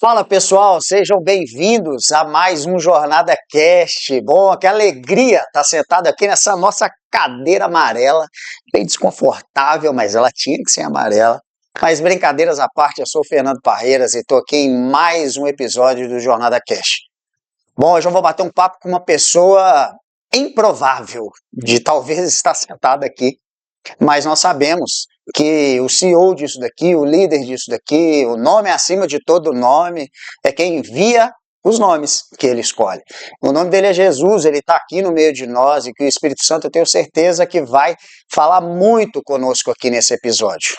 Fala pessoal, sejam bem-vindos a mais um Jornada Cast. Bom, que alegria estar sentado aqui nessa nossa cadeira amarela, bem desconfortável, mas ela tinha que ser amarela. Mas brincadeiras à parte, eu sou o Fernando Parreiras e estou aqui em mais um episódio do Jornada Cast. Bom, hoje eu vou bater um papo com uma pessoa improvável de talvez estar sentada aqui, mas nós sabemos que o CEO disso daqui, o líder disso daqui, o nome acima de todo nome, é quem envia os nomes que ele escolhe. O nome dele é Jesus, ele está aqui no meio de nós e que o Espírito Santo eu tenho certeza que vai falar muito conosco aqui nesse episódio.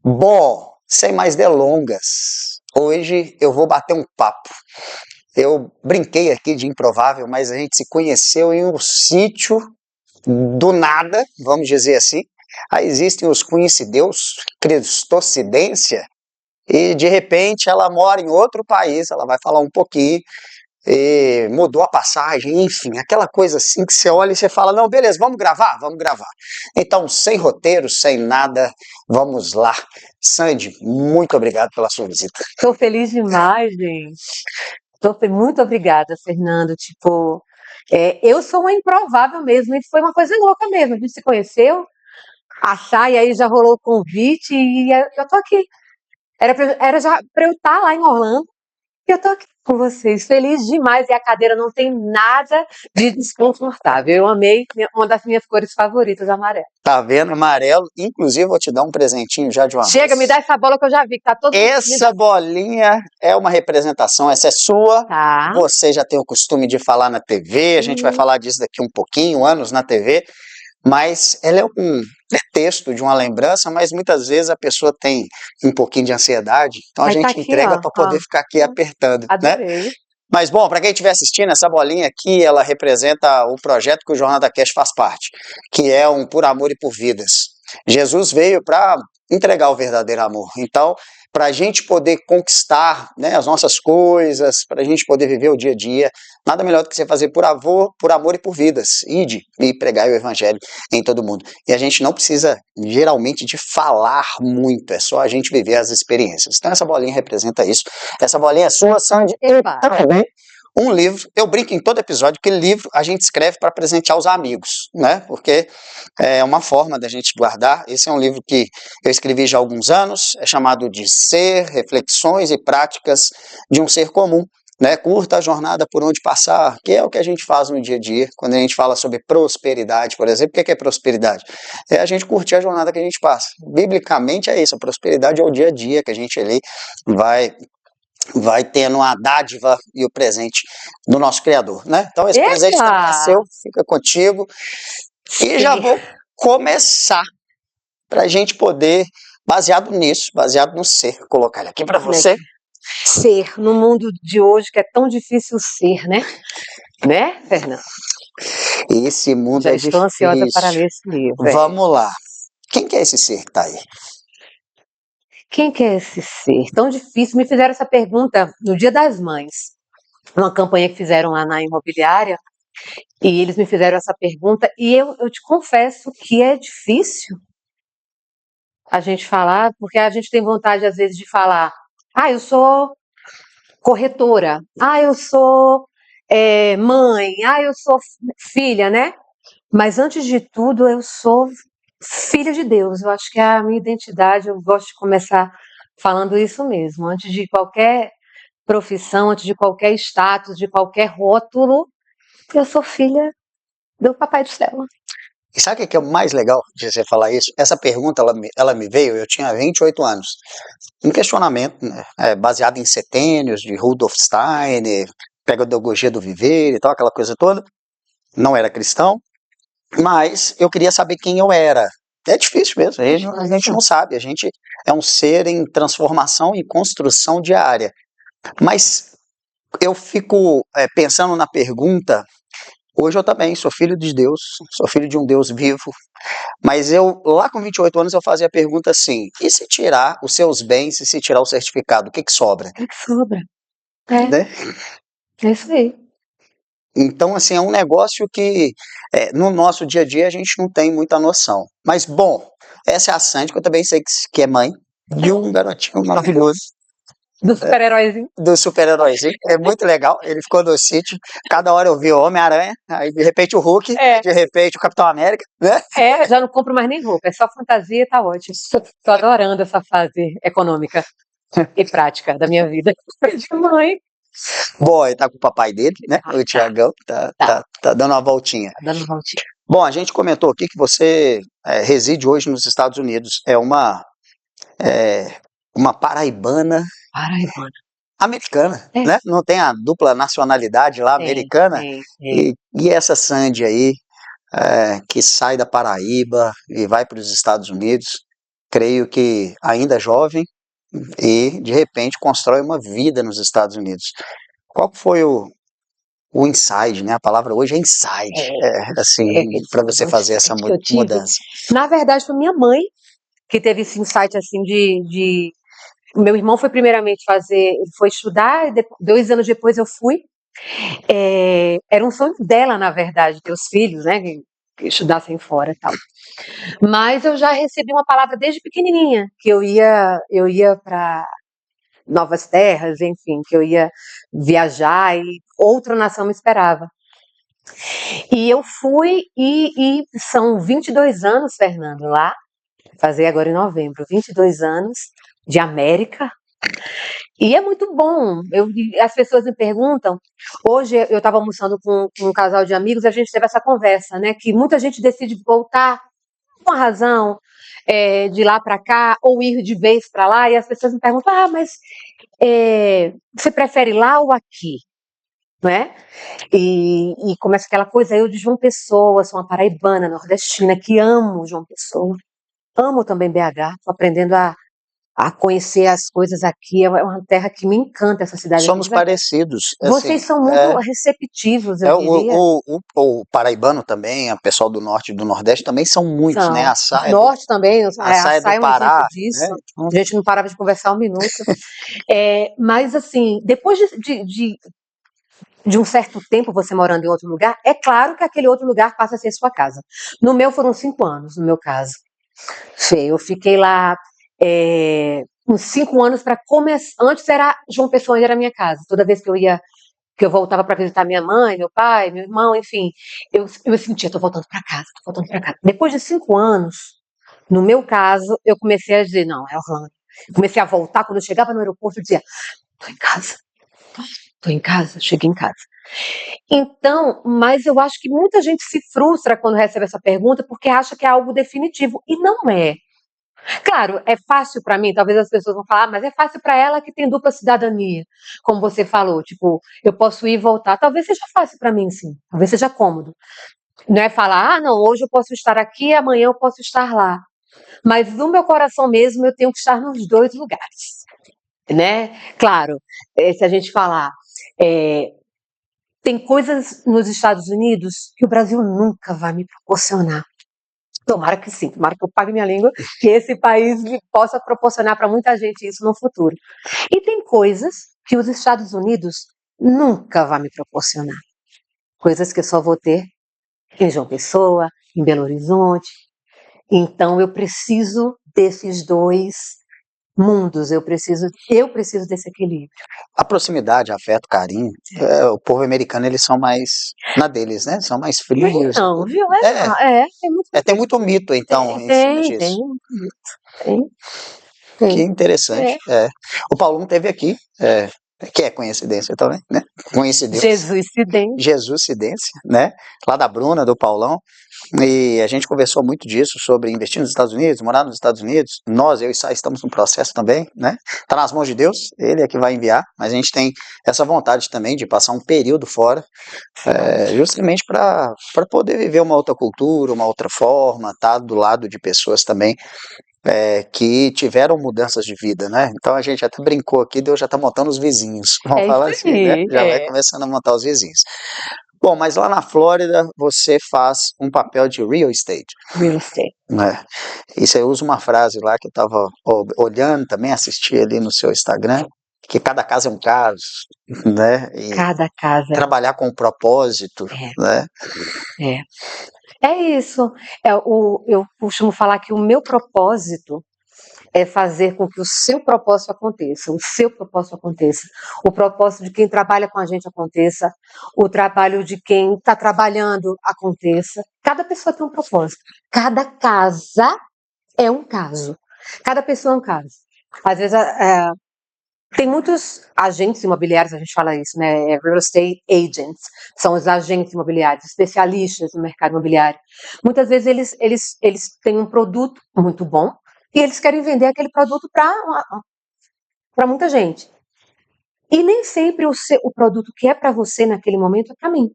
Bom, sem mais delongas, hoje eu vou bater um papo. Eu brinquei aqui de improvável, mas a gente se conheceu em um sítio do nada, vamos dizer assim. Aí existem os coincideus, cristocidência, e de repente ela mora em outro país, ela vai falar um pouquinho, e mudou a passagem, enfim, aquela coisa assim que você olha e você fala, não, beleza, vamos gravar? Vamos gravar. Então, sem roteiro, sem nada, vamos lá. Sandy, muito obrigado pela sua visita. Estou feliz demais, gente. Muito obrigada, Fernando. Eu sou uma improvável mesmo, e foi uma coisa louca mesmo. A gente se conheceu, e aí já rolou o convite, e eu tô aqui. Era já para eu estar lá em Orlando, e eu tô aqui com vocês, feliz demais, e a cadeira não tem nada de desconfortável. Eu amei uma das minhas cores favoritas, amarelo. Tá vendo? Amarelo. Inclusive, vou te dar um presentinho já de uma Chega, vez. me dá essa bola que eu já vi, que tá todo mundo. Essa bolinha é uma representação, essa é sua. Tá. Você já tem o costume de falar na TV, a gente vai falar disso daqui um pouquinho, anos na TV, mas ela é um pretexto de uma lembrança, mas muitas vezes a pessoa tem um pouquinho de ansiedade, então a Aí tá gente aqui, entrega ó, para poder ó. ficar aqui apertando, né? Adorei. Mas bom, para quem estiver assistindo, essa bolinha aqui, ela representa o projeto que o Jornada Cast faz parte, que é um Por Amor e por Vidas. Jesus veio para entregar o verdadeiro amor. Então, para a gente poder conquistar, né, as nossas coisas, para a gente poder viver o dia a dia, nada melhor do que você fazer por amor e por vidas. Ide e pregar o evangelho em todo mundo. E a gente não precisa, geralmente, de falar muito, é só a gente viver as experiências. Então essa bolinha representa isso. Essa bolinha é sua, Sandy, e também um livro. Eu brinco em todo episódio que livro a gente escreve para presentear os amigos, né? Porque é uma forma da gente guardar. Esse é um livro que eu escrevi já há alguns anos, é chamado de Ser, Reflexões e Práticas de um Ser Comum, né? Curta a jornada por onde passar, que é o que a gente faz no dia a dia, quando a gente fala sobre prosperidade, por exemplo. O que é prosperidade? É a gente curtir a jornada que a gente passa. Biblicamente é isso, a prosperidade é o dia a dia que a gente ali vai tendo a dádiva e o presente do nosso Criador, né? Então esse presente também é seu, fica contigo. E já vou começar para a gente poder, baseado nisso, baseado no ser, colocar ele aqui para você. Ser, no mundo de hoje que é tão difícil ser, né? Né, Fernando? Esse mundo Já é estou difícil. ansiosa para ler esse livro. Vamos lá. Quem que é esse ser que está aí? Quem que é esse ser? Tão difícil. Me fizeram essa pergunta no Dia das Mães, uma campanha que fizeram lá na imobiliária, e eles me fizeram essa pergunta, e eu te confesso que é difícil a gente falar, porque a gente tem vontade, às vezes, de falar, eu sou corretora, eu sou mãe, eu sou filha, né? Mas, antes de tudo, eu sou filha de Deus. Eu acho que é a minha identidade, eu gosto de começar falando isso mesmo. Antes de qualquer profissão, antes de qualquer status, de qualquer rótulo, eu sou filha do Papai do Céu. E sabe o que é o mais legal de você falar isso? Essa pergunta, ela me veio, eu tinha 28 anos. Um questionamento, né, baseado em setênios de Rudolf Steiner, pedagogia do viver e tal, aquela coisa toda. Não era cristão, mas eu queria saber quem eu era. É difícil mesmo, a gente não sabe, a gente é um ser em transformação e construção diária. Mas eu fico pensando na pergunta. Hoje eu também sou filho de Deus, sou filho de um Deus vivo, mas eu, lá com 28 anos, eu fazia a pergunta assim, e se tirar os seus bens e se tirar o certificado, o que sobra? O que sobra? Né? É isso aí. Então, assim, é um negócio que no nosso dia a dia a gente não tem muita noção. Mas, bom, essa é a Sandy, que eu também sei que é mãe de um garotinho maravilhoso. Do super-heróizinho. do super-heróizinho. É muito legal. Ele ficou no sítio. Cada hora eu vi o Homem-Aranha, aí de repente o Hulk, É, de repente o Capitão América, né? já não compro mais nem roupa, é só fantasia e tá ótimo. Tô adorando essa fase econômica e prática da minha vida. Mãe, Bom, ele tá com o papai dele, né? O tá, Tiagão, tá, tá, tá, tá dando uma voltinha. tá dando voltinha. Bom, a gente comentou aqui que você reside hoje nos Estados Unidos. É, uma paraibana Paraibana. americana, É, né? Não tem a dupla nacionalidade lá tem, americana. tem, tem. E essa Sandy aí, que sai da Paraíba e vai para os Estados Unidos, creio que ainda jovem e de repente constrói uma vida nos Estados Unidos. Qual que foi o inside, né? A palavra hoje é inside, assim, para você fazer essa Que eu tive. mudança. Na verdade, foi minha mãe que teve esse insight assim meu irmão foi primeiramente ele foi estudar, e 2 anos depois eu fui. Era um sonho dela, na verdade, ter os filhos, né, que estudassem fora e tal. Mas eu já recebi uma palavra desde pequenininha, que eu ia para novas terras, enfim, que eu ia viajar e outra nação me esperava. E eu fui e são 22 anos, Fernando, lá, fazer agora em novembro, 22 anos de América. E é muito bom. As pessoas me perguntam. Hoje eu estava almoçando com um casal de amigos e a gente teve essa conversa, né? Que muita gente decide voltar com a razão de lá para cá ou ir de vez para lá. E as pessoas me perguntam: mas você prefere lá ou aqui? Né? E começa aquela coisa. Eu de João Pessoa, sou uma paraibana nordestina que amo João Pessoa. Amo também BH. Estou aprendendo a conhecer as coisas aqui. É uma terra que me encanta, essa cidade aqui. Somos parecidos, assim, Vocês são muito receptivos, eu diria. o paraibano também, o pessoal do norte e do nordeste também são muitos, né? São. Norte também, A saia do Açaí é um exemplo Pará, disso. né? Então, A gente não parava de conversar um minuto. Mas, assim, depois de um certo tempo você morando em outro lugar, é claro que aquele outro lugar passa a ser sua casa. No meu foram 5 anos, no meu caso. Fê, eu fiquei lá uns 5 anos para começar. Antes era João Pessoa, onde era a minha casa. Toda vez que eu voltava para visitar minha mãe, meu pai, meu irmão, enfim, eu sentia, estou voltando para casa, estou voltando para casa. Depois de 5 anos, no meu caso, eu comecei a dizer, não, é Orlando. Comecei a voltar, quando eu chegava no aeroporto, eu dizia, estou em casa, cheguei em casa. Então, mas eu acho que muita gente se frustra quando recebe essa pergunta porque acha que é algo definitivo, e não é. Claro, é fácil para mim, talvez as pessoas vão falar, mas é fácil para ela que tem dupla cidadania, como você falou, tipo, eu posso ir e voltar. Talvez seja fácil para mim, sim, talvez seja cômodo. Não é falar, não, hoje eu posso estar aqui, amanhã eu posso estar lá. Mas no meu coração mesmo, eu tenho que estar nos dois lugares, né? Claro, se a gente falar, tem coisas nos Estados Unidos que o Brasil nunca vai me proporcionar. Tomara que sim, tomara que eu pague minha língua, que esse país possa proporcionar para muita gente isso no futuro. E tem coisas que os Estados Unidos nunca vai me proporcionar. Coisas que eu só vou ter em João Pessoa, em Belo Horizonte. Então eu preciso desses dois mundos, eu preciso desse equilíbrio. a proximidade, afeto, carinho, o povo americano, eles são mais na deles, né? São mais frios. Não, viu? Tem muito mito, então, em cima Tem disso. Que tem. interessante. O Paulão teve aqui, que é coincidência também, né? Coincidência. Jesuscidência, né? Lá da Bruna, do Paulão. E a gente conversou muito disso, sobre investir nos Estados Unidos, morar nos Estados Unidos. Nós, eu e Sá, estamos no processo também, né? Tá nas mãos de Deus, Ele é que vai enviar, mas a gente tem essa vontade também de passar um período fora, justamente para poder viver uma outra cultura, uma outra forma, tá do lado de pessoas também que tiveram mudanças de vida, né? Então a gente até brincou aqui, Deus já tá montando os vizinhos, vamos falar assim, né? Já vai começando a montar os vizinhos. Bom, mas lá na Flórida você faz um papel de real estate. Real estate. Né? E você usa uma frase lá que eu estava olhando também, assisti ali no seu Instagram, que cada caso é um caso, né? E cada casa. Trabalhar com propósito, né? É isso. Eu costumo falar que o meu propósito é fazer com que o seu propósito aconteça, o propósito de quem trabalha com a gente aconteça, o trabalho de quem está trabalhando aconteça. Cada pessoa tem um propósito, cada casa é um caso, cada pessoa é um caso. Às vezes tem muitos agentes imobiliários, a gente fala isso, né? Real estate agents, são os agentes imobiliários, especialistas no mercado imobiliário. Muitas vezes eles têm um produto muito bom e eles querem vender aquele produto para muita gente. E nem sempre o produto que é para você naquele momento é para mim.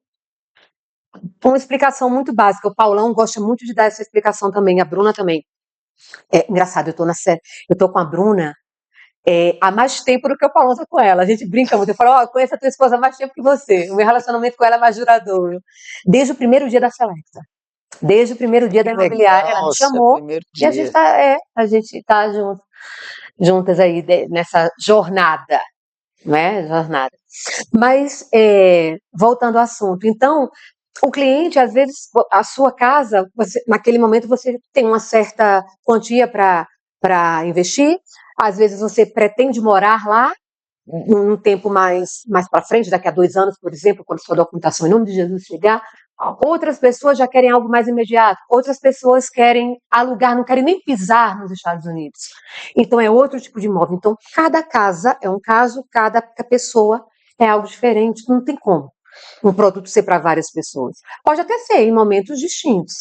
Uma explicação muito básica, o Paulão gosta muito de dar essa explicação também, a Bruna também. É engraçado, eu tô com a Bruna há mais tempo do que o Paulão está com ela. A gente brinca muito, eu falo, conheço a tua esposa há mais tempo que você. O meu relacionamento com ela é mais duradouro. Desde o primeiro dia da Selecta. Desde o primeiro dia da imobiliária, ela me chamou e a gente tá juntas aí nessa jornada, né? Jornada. Mas, voltando ao assunto, então, o cliente, às vezes, a sua casa, naquele momento você tem uma certa quantia para investir, às vezes você pretende morar lá num tempo mais para frente, daqui a 2 anos, por exemplo, quando sua documentação em nome de Jesus chegar. Outras pessoas já querem algo mais imediato, outras pessoas querem alugar, não querem nem pisar nos Estados Unidos. Então é outro tipo de imóvel. Então cada casa é um caso, cada pessoa é algo diferente, não tem como um produto ser para várias pessoas. Pode até ser em momentos distintos.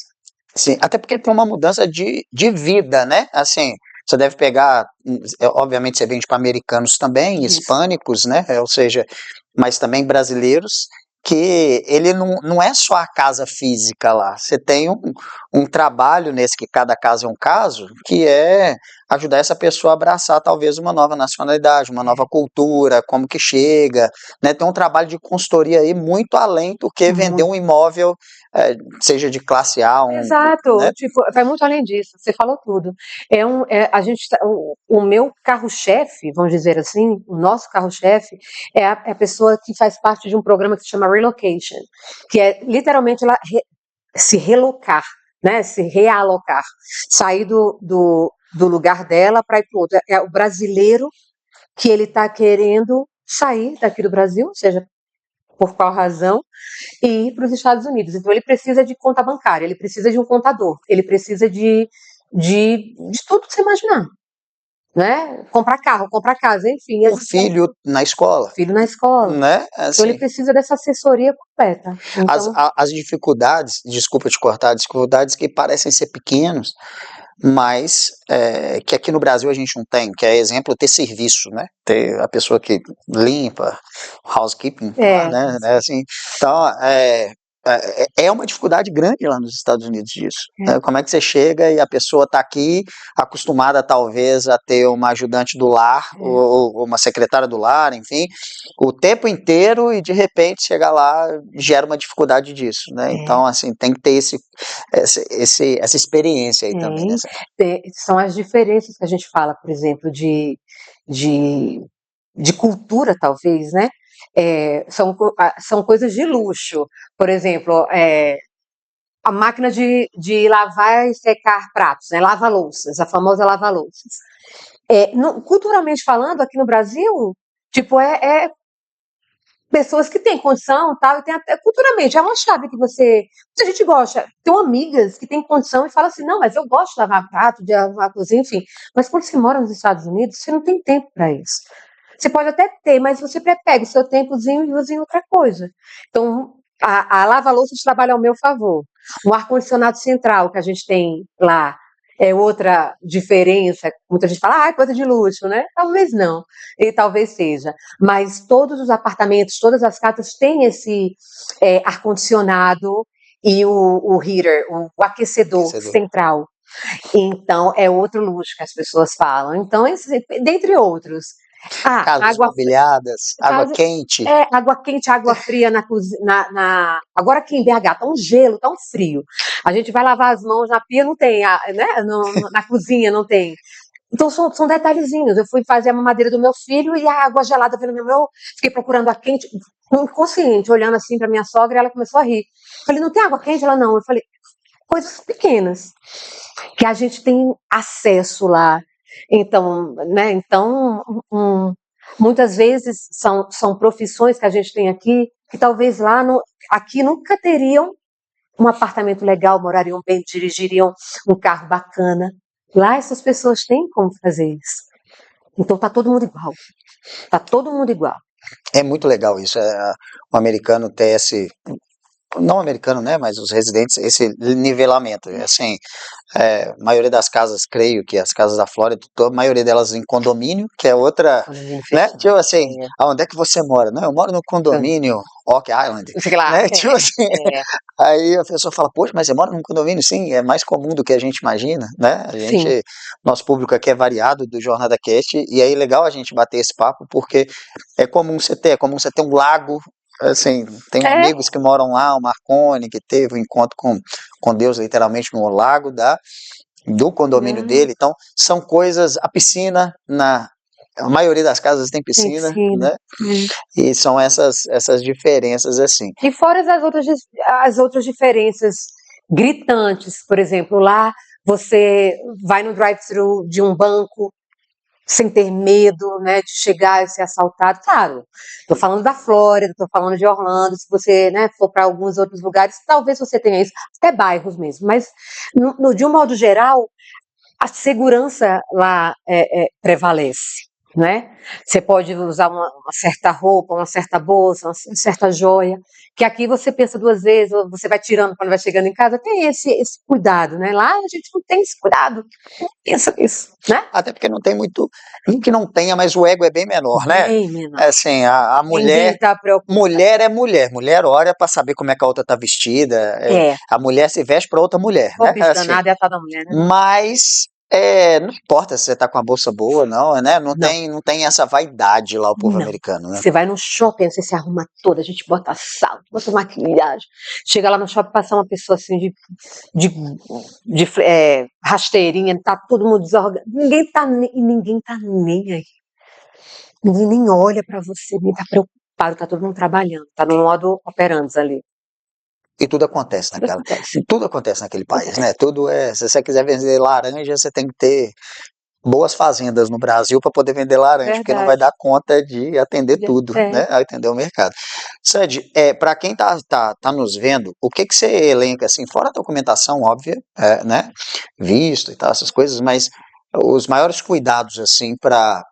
Sim, até porque tem uma mudança de vida, né? Assim, você deve pegar, obviamente você vende para americanos também, Isso. hispânicos, né? Ou seja, mas também brasileiros, que ele não é só a casa física lá. Você tem um trabalho nesse que cada caso é um caso, que é ajudar essa pessoa a abraçar talvez uma nova nacionalidade, uma nova cultura, como que chega, né? Tem um trabalho de consultoria aí muito além do que vender um imóvel, seja de classe A, Exato, né? tipo, vai muito além disso, você falou tudo. O meu carro-chefe, vamos dizer assim, o nosso carro-chefe é a pessoa que faz parte de um programa que se chama Relocation, que é literalmente ela se relocar, né, se realocar, sair do lugar dela para ir para outro. É o brasileiro que ele está querendo sair daqui do Brasil, seja por qual razão, e ir para os Estados Unidos. Então ele precisa de conta bancária, ele precisa de um contador, ele precisa de tudo que você imaginar, né? Comprar carro, comprar casa, enfim. Um filho na escola, Filho na escola. né? Então ele Assim, precisa dessa assessoria completa. Então, as dificuldades, desculpa te cortar, dificuldades que parecem ser pequenos, mas que aqui no Brasil a gente não tem, que é exemplo ter serviço, né? Ter a pessoa que limpa, housekeeping, lá, né? Assim, então, é uma dificuldade grande lá nos Estados Unidos disso. Né? Como é que você chega e a pessoa está aqui acostumada talvez a ter uma ajudante do lar, ou uma secretária do lar, enfim, o tempo inteiro e de repente chegar lá gera uma dificuldade disso, né? Então, assim, tem que ter essa experiência aí também. Né? são as diferenças que a gente fala, por exemplo, de cultura, talvez, né? São coisas de luxo. Por exemplo, a máquina de lavar e secar pratos, né? Lava-louças, a famosa lava-louças. Culturalmente falando, aqui no Brasil, tipo, pessoas que têm condição, tal, e tem até culturalmente, é uma chave que muita gente gosta. Tenho amigas que têm condição e falam assim, não, mas eu gosto de lavar prato, de lavar cozinha, enfim. Mas quando você mora nos Estados Unidos, você não tem tempo para isso. Você pode até ter, mas você pega o seu tempozinho e usa em outra coisa. Então, a lava-louça trabalha ao meu favor. O ar-condicionado central que a gente tem lá é outra diferença. Muita gente fala, é coisa de luxo, né? Talvez não, e talvez seja. Mas todos os apartamentos, todas as casas têm esse ar-condicionado e o heater, o aquecedor central. Então, é outro luxo que as pessoas falam. Então, dentre outros. Casas mobiliadas, água quente. Água quente, água fria na cozinha. Agora aqui em BH tá um gelo, tá um frio. A gente vai lavar as mãos na pia, não tem, né? Na cozinha não tem. Então são detalhezinhos. Eu fui fazer a mamadeira do meu filho e a água gelada veio no meu. Fiquei procurando a quente, inconsciente, olhando assim para minha sogra, e ela começou a rir. Falei, não tem água quente? Ela não. Eu falei, coisas pequenas que a gente tem acesso lá. Então, né, então muitas vezes são profissões que a gente tem aqui que talvez aqui nunca teriam um apartamento legal, morariam bem, dirigiriam um carro bacana. Lá essas pessoas têm como fazer isso. Então tá todo mundo igual. Tá todo mundo igual. É muito legal isso, o americano ter não americano, né, mas os residentes, esse nivelamento, assim, a maioria das casas, creio que as casas da Flórida, a maioria delas em condomínio, que é outra, né, tipo assim, aonde é que você mora? Não, eu moro no condomínio Oak Island, Sei lá. né, tipo assim, aí a pessoa fala, poxa, mas você mora num condomínio? Sim, é mais comum do que a gente imagina, né, Sim. nosso público aqui é variado do Jornada Cast, e aí é legal a gente bater esse papo, porque é comum você ter um lago. Assim, tenho amigos que moram lá, o Marconi, que teve um encontro com Deus, literalmente, no lago do condomínio dele. Então, são coisas. A piscina, a maioria das casas tem piscina, né? E são essas diferenças, assim. E fora as outras diferenças gritantes, por exemplo, lá você vai no drive-thru de um banco sem ter medo, né, de chegar e ser assaltado. Claro, estou falando da Flórida, estou falando de Orlando, se você, né, for para alguns outros lugares, talvez você tenha isso, até bairros mesmo, mas de um modo geral, a segurança lá prevalece. Né? Você pode usar uma certa roupa, uma certa bolsa, uma certa joia, que aqui você pensa duas vezes, ou você vai tirando quando vai chegando em casa, tem esse cuidado, né? Lá a gente não tem esse cuidado, não pensa nisso, né? Até porque não tem muito, não que não tenha, mas o ego é bem menor, né? Bem menor. Assim, a mulher, tá preocupado. mulher é mulher, mulher olha para saber como é que a outra tá vestida, a mulher se veste para outra mulher, O né? bicho Assim, danado é a tal da mulher, né? mas não importa se você tá com a bolsa boa, não, né? Não tem essa vaidade lá, o povo Não. americano, né? Você vai no shopping, você se arruma toda, a gente bota salto, bota maquilhagem. Chega lá no shopping, passar uma pessoa assim de rasteirinha, tá todo mundo desorganizado. Ninguém tá nem aí. Ninguém nem olha pra você, nem tá preocupado, tá todo mundo trabalhando, tá no modo operandi ali. E tudo acontece naquele país, né? Se você quiser vender laranja, você tem que ter boas fazendas no Brasil para poder vender laranja, porque não vai dar conta de atender tudo, né? Atender o mercado. Sede, para quem tá nos vendo, o que você elenca, assim, fora a documentação óbvia, né? Visto e tal, essas coisas, mas os maiores cuidados, assim, para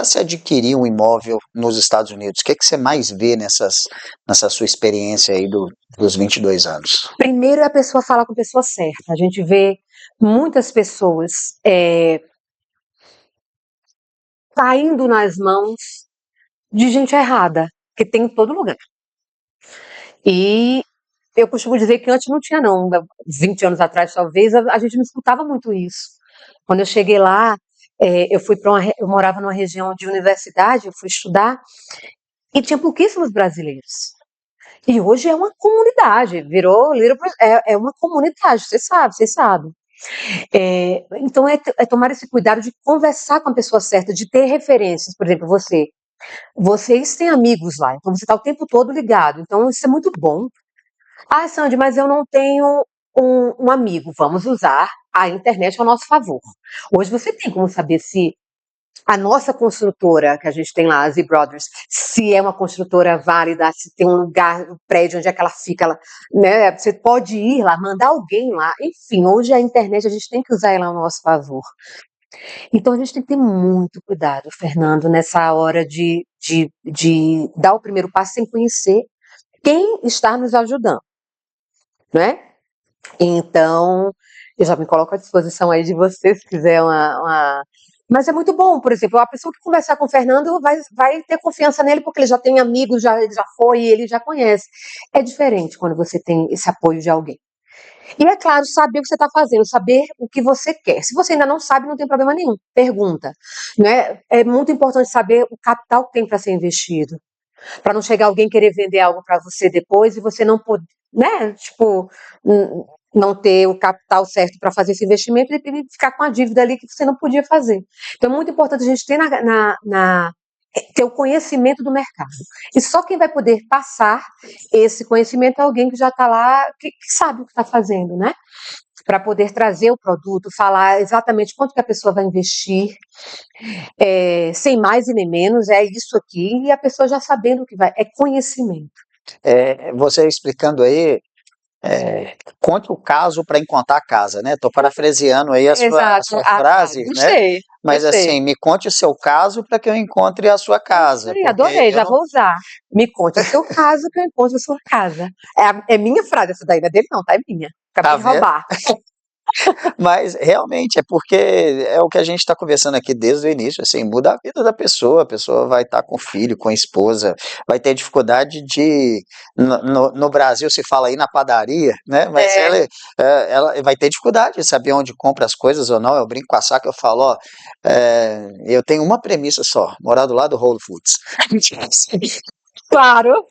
se adquirir um imóvel nos Estados Unidos, o que você mais vê nessa sua experiência aí dos 22 anos? Primeiro é a pessoa falar com a pessoa certa. A gente vê muitas pessoas caindo nas mãos de gente errada, que tem em todo lugar. E eu costumo dizer que antes não tinha não, 20 anos atrás talvez, a gente não escutava muito isso. Quando eu cheguei lá, eu morava numa região de universidade, eu fui estudar, e tinha pouquíssimos brasileiros. E hoje é uma comunidade, é uma comunidade, você sabe. Então é tomar esse cuidado de conversar com a pessoa certa, de ter referências. Por exemplo, vocês têm amigos lá, então você está o tempo todo ligado, então isso é muito bom. Ah, Sandy, mas eu não tenho um amigo. Vamos usar a internet ao nosso favor. Hoje você tem como saber se a nossa construtora, que a gente tem lá, a Z Brothers, se é uma construtora válida, se tem um lugar, um prédio onde é que ela fica, né? Você pode ir lá, mandar alguém lá. Enfim, hoje a internet a gente tem que usar ela ao nosso favor. Então a gente tem que ter muito cuidado, Fernando, nessa hora de dar o primeiro passo sem conhecer quem está nos ajudando, né? Então, eu já me coloco à disposição aí de você, se quiser Mas é muito bom, por exemplo, a pessoa que conversar com o Fernando vai ter confiança nele, porque ele já tem amigos, ele já foi e ele já conhece. É diferente quando você tem esse apoio de alguém. E é claro, saber o que você está fazendo, saber o que você quer. Se você ainda não sabe, não tem problema nenhum. Pergunta. Né? É muito importante saber o capital que tem para ser investido. Para não chegar alguém querer vender algo para você depois e você não poder, né? Tipo, não ter o capital certo para fazer esse investimento e ficar com a dívida ali que você não podia fazer. Então é muito importante a gente ter ter o conhecimento do mercado. E só quem vai poder passar esse conhecimento é alguém que já está lá, que sabe o que está fazendo, né? para poder trazer o produto, falar exatamente quanto que a pessoa vai investir, sem mais e nem menos, é isso aqui, e a pessoa já sabendo o que vai, é conhecimento. Você explicando aí, conte o caso para encontrar a casa, né? Estou parafraseando aí a Exato. sua Ah, tá, frase, né? gostei, Mas gostei. assim, me conte o seu caso para que eu encontre a sua casa, Gostei, porque adorei, eu já não. vou usar. Me conte o seu caso que eu encontro a sua casa. É minha frase essa daí, não é dele não, tá? É minha. Tá Acabei de vendo? roubar. Mas realmente é porque é o que a gente está conversando aqui desde o início, assim, muda a vida da pessoa, a pessoa vai estar com filho, com esposa, vai ter dificuldade de, no Brasil se fala aí na padaria, né, mas É, ela vai ter dificuldade de saber onde compra as coisas ou não, eu brinco com a Sá que eu falo, ó, eu tenho uma premissa só, morar do lado do Whole Foods. claro,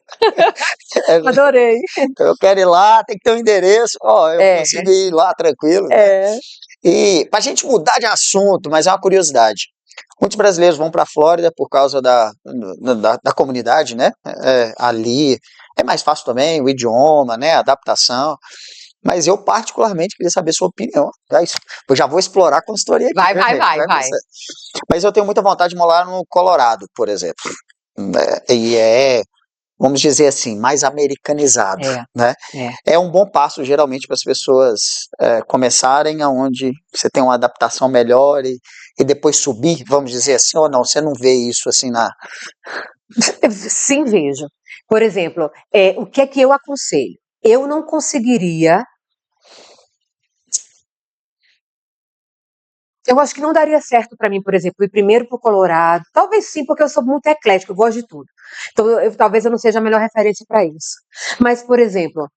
É, adorei. eu quero ir lá, tem que ter um endereço, ó, eu É, consigo ir lá tranquilo, né? é, E para a gente mudar de assunto, mas é uma curiosidade. Muitos brasileiros vão para a Flórida por causa da comunidade, né? Ali é mais fácil também, o idioma, né? A adaptação. Mas eu particularmente queria saber sua opinião. Tá? Eu já vou explorar a consultoria aqui, vai, viu, vai, gente? vai, Vai vai. pensar. Mas eu tenho muita vontade de morar no Colorado, por exemplo. E vamos dizer assim, mais americanizado, É, né? é. É um bom passo, geralmente, para as pessoas começarem aonde você tem uma adaptação melhor e depois subir, vamos dizer assim, ou não, você não vê isso assim na. Sim, vejo. Por exemplo, o que é que eu aconselho? Eu não conseguiria. Eu acho que não daria certo para mim, por exemplo, ir primeiro para o Colorado. Talvez sim, porque eu sou muito eclética, eu gosto de tudo. Então, talvez eu não seja a melhor referência para isso. Mas, por exemplo,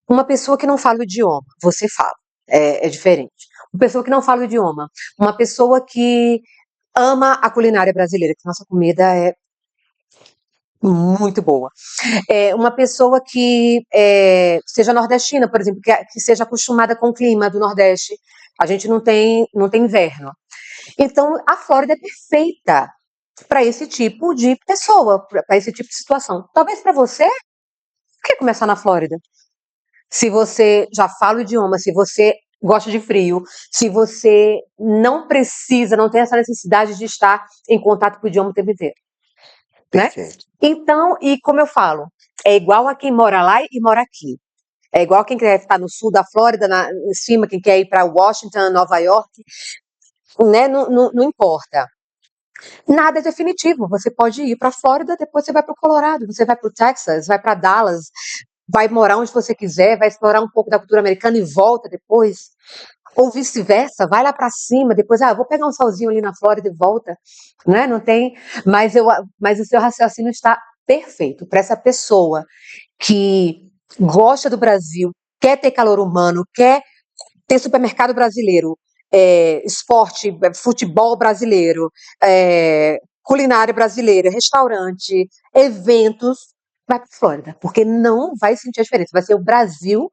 uma pessoa que não fala o idioma, você fala, é diferente. Uma pessoa que não fala o idioma, uma pessoa que ama a culinária brasileira, que nossa comida é muito boa. Uma pessoa que seja nordestina, por exemplo, que seja acostumada com o clima do Nordeste. A gente não tem inverno. Então, a Flórida é perfeita para esse tipo de pessoa, para esse tipo de situação. Talvez para você, por que começar na Flórida? Se você já fala o idioma, se você gosta de frio, se você não precisa, não tem essa necessidade de estar em contato com o idioma o tempo inteiro, né? Perfeito. Então, e como eu falo, é igual a quem mora lá e mora aqui. É igual quem quer estar no sul da Flórida, em cima, quem quer ir para Washington, Nova York, né? Não importa. Nada é definitivo. Você pode ir para a Flórida, depois você vai para o Colorado, você vai para o Texas, vai para Dallas, vai morar onde você quiser, vai explorar um pouco da cultura americana e volta depois. Ou vice-versa, vai lá para cima, depois, vou pegar um solzinho ali na Flórida e volta, né? Não tem, mas o seu raciocínio está perfeito para essa pessoa que gosta do Brasil, quer ter calor humano, quer ter supermercado brasileiro, esporte, futebol brasileiro, culinária brasileira, restaurante, eventos, vai para Flórida, porque não vai sentir a diferença. Vai ser o Brasil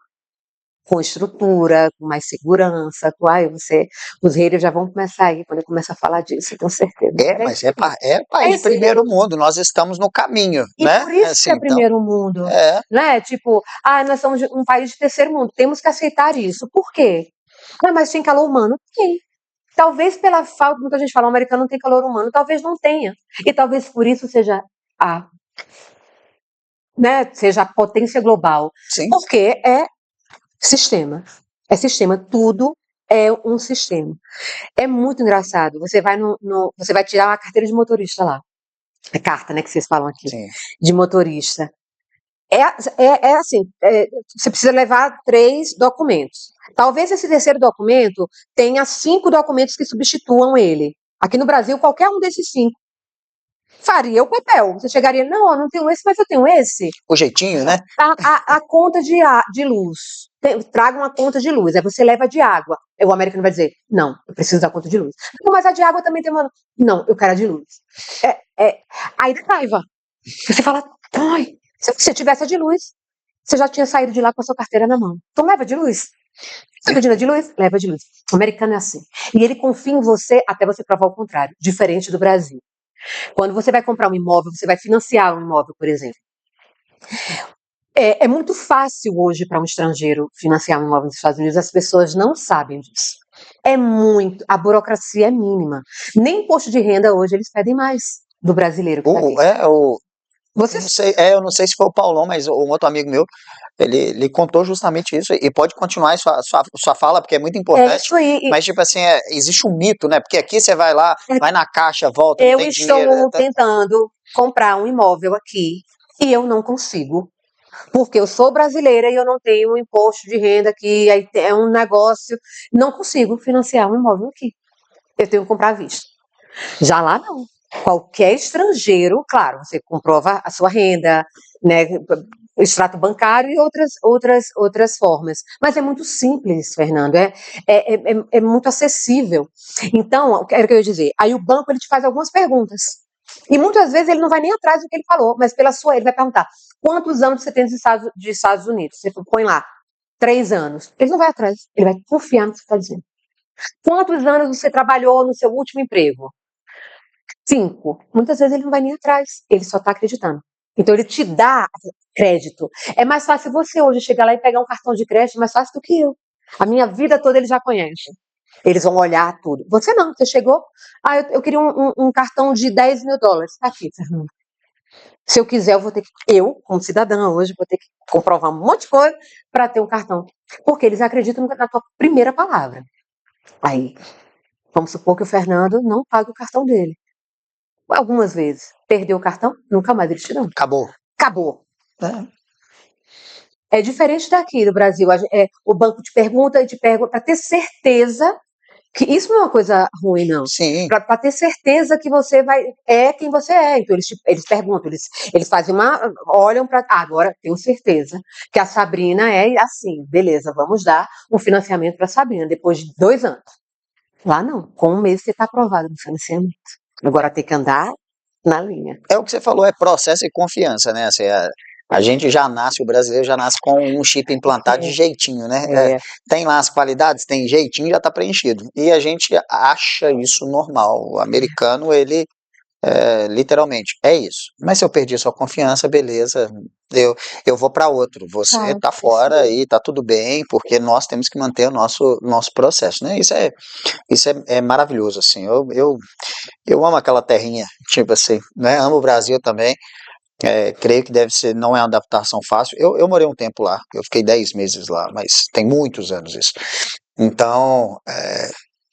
com estrutura, com mais segurança, os haters já vão começar aí, quando eu começar a falar disso, com certeza. É Mas isso aí. é É país de isso aí. primeiro mundo, nós estamos no caminho, E né? por isso que Assim, é então, primeiro mundo, é, né? Tipo, nós somos um país de terceiro mundo, temos que aceitar isso. Por quê? Mas tem calor humano? Tem. Talvez pela falta, muita gente fala, o americano não tem calor humano, talvez não tenha. E talvez por isso seja a, seja a potência global. sim. Porque sistema. É sistema, tudo é um sistema. É muito engraçado. Você vai você vai tirar uma carteira de motorista lá. É carta, né, que vocês falam aqui, Sim. de motorista. Assim, você precisa levar 3 documentos. Talvez esse terceiro documento tenha 5 documentos que substituam ele. Aqui no Brasil, qualquer um desses 5 faria o papel. Você chegaria, não, eu não tenho esse, mas eu tenho esse. O jeitinho, né? A conta de luz. Traga uma conta de luz. Aí você leva de água. Aí o americano vai dizer, não, eu preciso da conta de luz. Não, mas a de água também tem uma. Não, eu quero a de luz. Aí dá raiva. Você fala, ai, se você tivesse a de luz, você já tinha saído de lá com a sua carteira na mão. Então leva de luz. Você pedindo de luz? Leva de luz. O americano é assim. E ele confia em você até você provar o contrário. Diferente do Brasil. Quando você vai comprar um imóvel, você vai financiar um imóvel, por exemplo. É muito fácil hoje para um estrangeiro financiar um imóvel nos Estados Unidos, as pessoas não sabem disso. A burocracia é mínima. Nem imposto de renda hoje eles pedem mais do brasileiro que está aqui. Eu não sei, eu não sei se foi o Paulão, mas um outro amigo meu, ele contou justamente isso, e pode continuar a sua fala, porque é muito É importante, isso aí. mas tipo assim, existe um mito, né? Porque aqui você vai lá, vai na caixa, volta, não Eu tem dinheiro. estou tentando comprar um imóvel aqui e eu não consigo. Porque eu sou brasileira e eu não tenho imposto de renda aqui, aí é um negócio. Não consigo financiar um imóvel aqui. Eu tenho que comprar à vista. Já lá não. Qualquer estrangeiro, claro, você comprova a sua renda, né, extrato bancário e outras formas. Mas é muito simples, Fernando, é muito acessível. Então, era o que eu ia dizer, aí o banco ele te faz algumas perguntas. E muitas vezes ele não vai nem atrás do que ele falou, mas ele vai perguntar, quantos anos você tem de Estados Unidos? Você põe lá, 3 anos. Ele não vai atrás, ele vai confiar no que você está dizendo. Quantos anos você trabalhou no seu último emprego? 5. Muitas vezes ele não vai nem atrás, ele só está acreditando. Então ele te dá crédito. É mais fácil você hoje chegar lá e pegar um cartão de crédito, mais fácil do que eu. A minha vida toda ele já conhece. Eles vão olhar tudo. Você não, você chegou, eu queria um cartão de $10.000. Tá aqui, Fernando. Se eu quiser, eu, como cidadã hoje, vou ter que comprovar um monte de coisa para ter um cartão. Porque eles acreditam na tua primeira palavra. Aí, vamos supor que o Fernando não pague o cartão dele. Algumas vezes. Perdeu o cartão, nunca mais eles te dão. Acabou. Acabou. É diferente daqui do Brasil. O banco te pergunta e te pergunta para ter certeza que isso não é uma coisa ruim, não. Sim. Para ter certeza que você é quem você é. Então eles perguntam, eles fazem olham para. Agora tenho certeza que a Sabrina é assim, beleza, vamos dar um financiamento para a Sabrina depois de 2 anos. Lá não, com 1 mês você está aprovado no financiamento. Agora tem que andar na linha. É o que você falou, é processo e confiança, né? Assim, a gente já nasce, o brasileiro já nasce com um chip implantado de jeitinho, né? Tem lá as qualidades, tem jeitinho, já está preenchido. E a gente acha isso normal. O americano, ele literalmente é isso. Mas se eu perdi sua confiança, beleza, eu vou para outro. Você tá fora e tá tudo bem, porque nós temos que manter o nosso processo, né? Isso é maravilhoso, assim. Eu amo aquela terrinha, tipo assim, né? Amo o Brasil também. Creio que não é uma adaptação fácil. Eu morei um tempo lá, eu fiquei 10 meses lá, mas tem muitos anos isso. Então,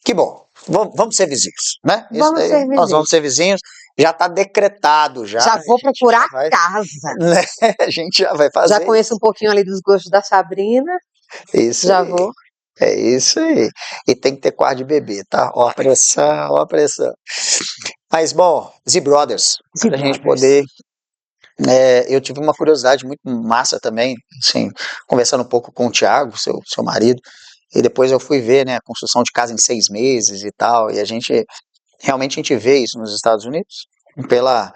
que bom. Vamos ser vizinhos, né? Nós vamos ser vizinhos. Já está decretado já. Já vou procurar casa. Né? A gente já vai fazer. Já conheço um pouquinho ali dos gostos da Sabrina. Isso já aí. vou. É isso aí. E tem que ter quarto de bebê, tá? Ó a pressão, ó a pressão. Mas, bom, Z Brothers, para a gente poder. Eu tive uma curiosidade muito massa também, assim, conversando um pouco com o Thiago, seu marido, e depois eu fui ver, né, a construção de casa em 6 meses e tal, e realmente a gente vê isso nos Estados Unidos, pela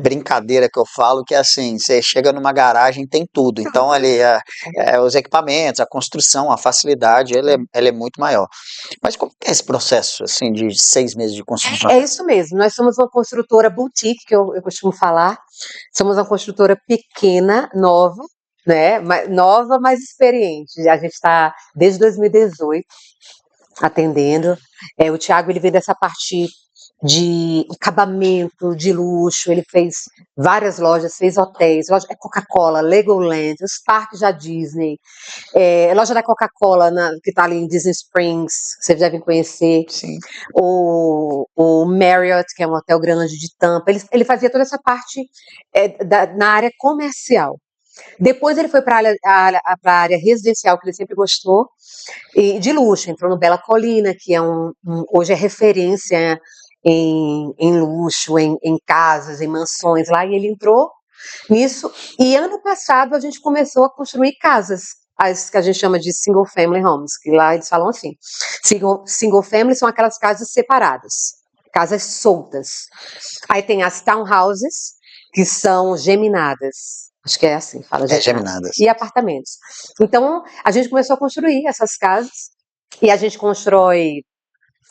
brincadeira que eu falo, que é assim, você chega numa garagem tem tudo, então ali os equipamentos, a construção, a facilidade, ela é muito maior. Mas como que é esse processo, assim, de 6 meses de construção? É isso mesmo, nós somos uma construtora boutique, que eu costumo falar, somos uma construtora pequena, nova, né, nova, mas experiente, a gente está desde 2018 atendendo, o Thiago ele vem dessa parte de acabamento, de luxo, ele fez várias lojas, fez hotéis, loja Coca-Cola, Legoland, os parques da Disney, loja da Coca-Cola que está ali em Disney Springs, vocês devem conhecer. Sim. O Marriott, que é um hotel grande de Tampa, ele fazia toda essa parte na área comercial. Depois ele foi para a área residencial, que ele sempre gostou, e de luxo, entrou no Bela Colina, que hoje é referência em luxo, em casas, em mansões lá, e ele entrou nisso, e ano passado a gente começou a construir casas, as que a gente chama de single family homes, que lá eles falam assim, single family são aquelas casas separadas, casas soltas. Aí tem as townhouses, que são geminadas, acho que é assim, fala geminadas. E apartamentos. Então, a gente começou a construir essas casas, e a gente constrói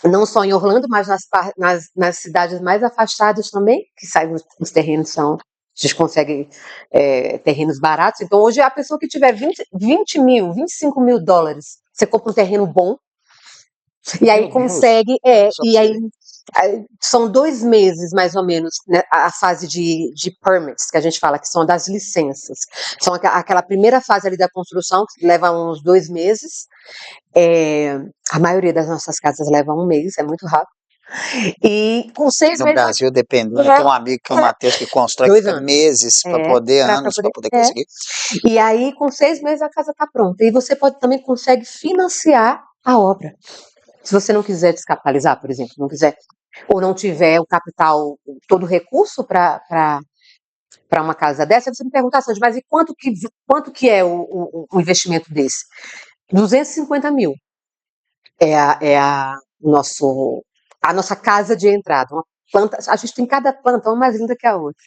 não só em Orlando, mas nas cidades mais afastadas também, que os terrenos são gente consegue terrenos baratos. Então, hoje, a pessoa que tiver 20 mil, 25 mil dólares, você compra um terreno bom, e aí consegue, e aí são 2 meses, mais ou menos, né, a fase de permits, que a gente fala, que são das licenças. São aquela primeira fase ali da construção, que leva uns 2 meses. A maioria das nossas casas leva 1 mês, é muito rápido. E com 6 No meses... Brasil, dependendo, eu tenho um amigo que é o Matheus, que constrói 2 fica anos. meses para poder, anos para poder conseguir. E aí, com 6 meses, a casa está pronta. E você também consegue financiar a obra. Se você não quiser descapitalizar, por exemplo, não quiser, ou não tiver o capital, todo o recurso para uma casa dessa, você me pergunta, Sandy, mas e quanto que é o investimento desse? 250 mil a nossa casa de entrada. Uma planta, a gente tem cada planta, uma mais linda que a outra.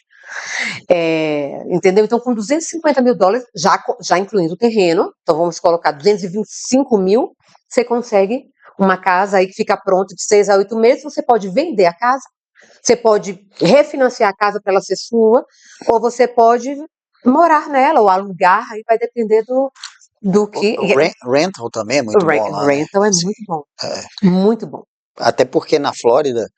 Entendeu? Então, com 250 mil dólares, já incluindo o terreno, então vamos colocar 225 mil, você consegue uma casa aí que fica pronta de 6 a 8 meses, você pode vender a casa, você pode refinanciar a casa para ela ser sua, ou você pode morar nela, ou alugar, aí vai depender do que... Rental também é muito bom lá, Rental né? é muito bom, muito bom. Até porque na Flórida,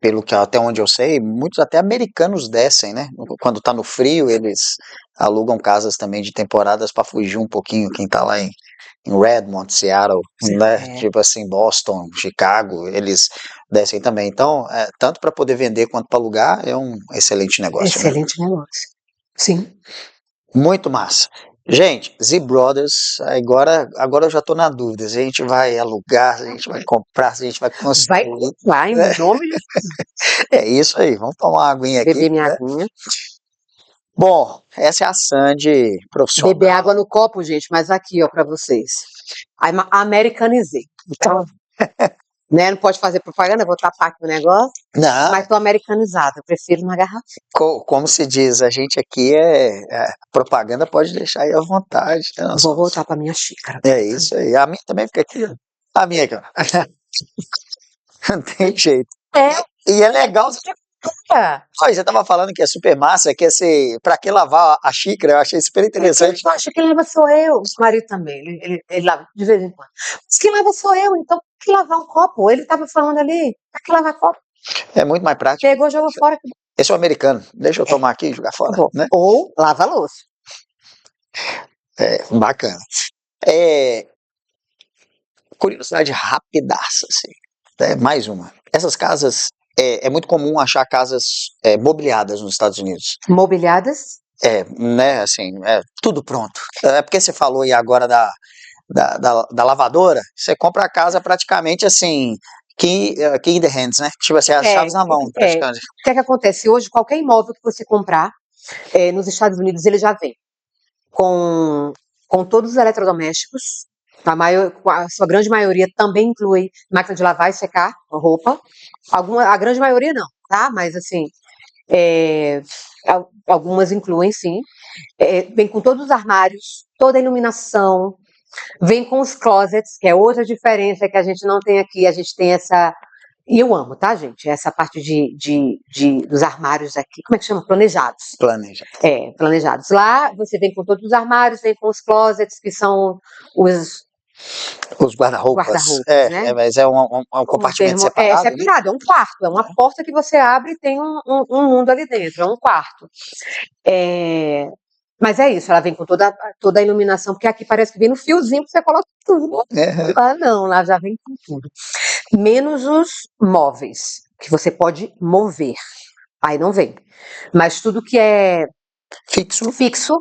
pelo que até onde eu sei, muitos até americanos descem, né? Quando tá no frio, eles alugam casas também de temporadas para fugir um pouquinho. Quem tá lá em Redmond, Seattle, né? Tipo assim, Boston, Chicago, eles descem também. Então, tanto para poder vender quanto para alugar, é um excelente negócio. Excelente negócio. Sim. Muito massa. Gente, Z Brothers, agora eu já tô na dúvida. A gente vai alugar, a gente vai comprar, a gente vai construir. Vai, em nome de... É isso aí, vamos tomar uma aguinha aqui. Beber minha aguinha. Bom, essa é a Sandy profissional. Beber água no copo, gente, mas aqui, ó, pra vocês. Americanizei. Então, né, não pode fazer propaganda, vou tapar aqui o negócio. Não. Mas tô americanizada, eu prefiro uma garrafa. Como se diz, a gente aqui propaganda pode deixar aí à vontade. Né? Vou voltar pra minha xícara. É isso aí. A minha também fica aqui. A minha aqui, ó. Não tem jeito. E é legal. Você tava falando que é super massa, que pra que lavar a xícara? Eu achei super interessante. Eu acho que quem lava sou eu. O marido também, ele lava de vez em quando. Mas quem lava sou eu, então por que lavar um copo? Ele tava falando ali, pra que lavar copo? É muito mais prático. Pegou, jogou fora. Esse é o americano. Deixa eu tomar aqui e jogar fora. Né? Ou lava a louça. Bacana. Curiosidade rapidaça, assim. Mais uma. Essas casas, é muito comum achar casas mobiliadas nos Estados Unidos. Mobiliadas? Né, assim, tudo pronto. É porque você falou aí agora da lavadora, você compra a casa praticamente assim, key in the hands, né? Tipo assim, as chaves na mão, praticamente. O que é que acontece? Hoje, qualquer imóvel que você comprar nos Estados Unidos, ele já vem com todos os eletrodomésticos. A sua grande maioria também inclui máquina de lavar e secar roupa. A grande maioria não, tá? Mas assim, algumas incluem sim. Vem com todos os armários, toda a iluminação, vem com os closets, que é outra diferença que a gente não tem aqui. A gente tem essa... E eu amo, tá, gente? Essa parte dos armários aqui. Como é que chama? Planejados. Planejados. Lá você vem com todos os armários, vem com os closets, que são os guarda-roupas. Né? Mas é um compartimento separado. Separado, é um quarto. É uma porta que você abre e tem um mundo ali dentro. É um quarto. Mas é isso, ela vem com toda a iluminação, porque aqui parece que vem no fiozinho que você coloca tudo. Lá não, lá já vem com tudo. Menos os móveis, que você pode mover. Aí não vem. Mas tudo que é fixo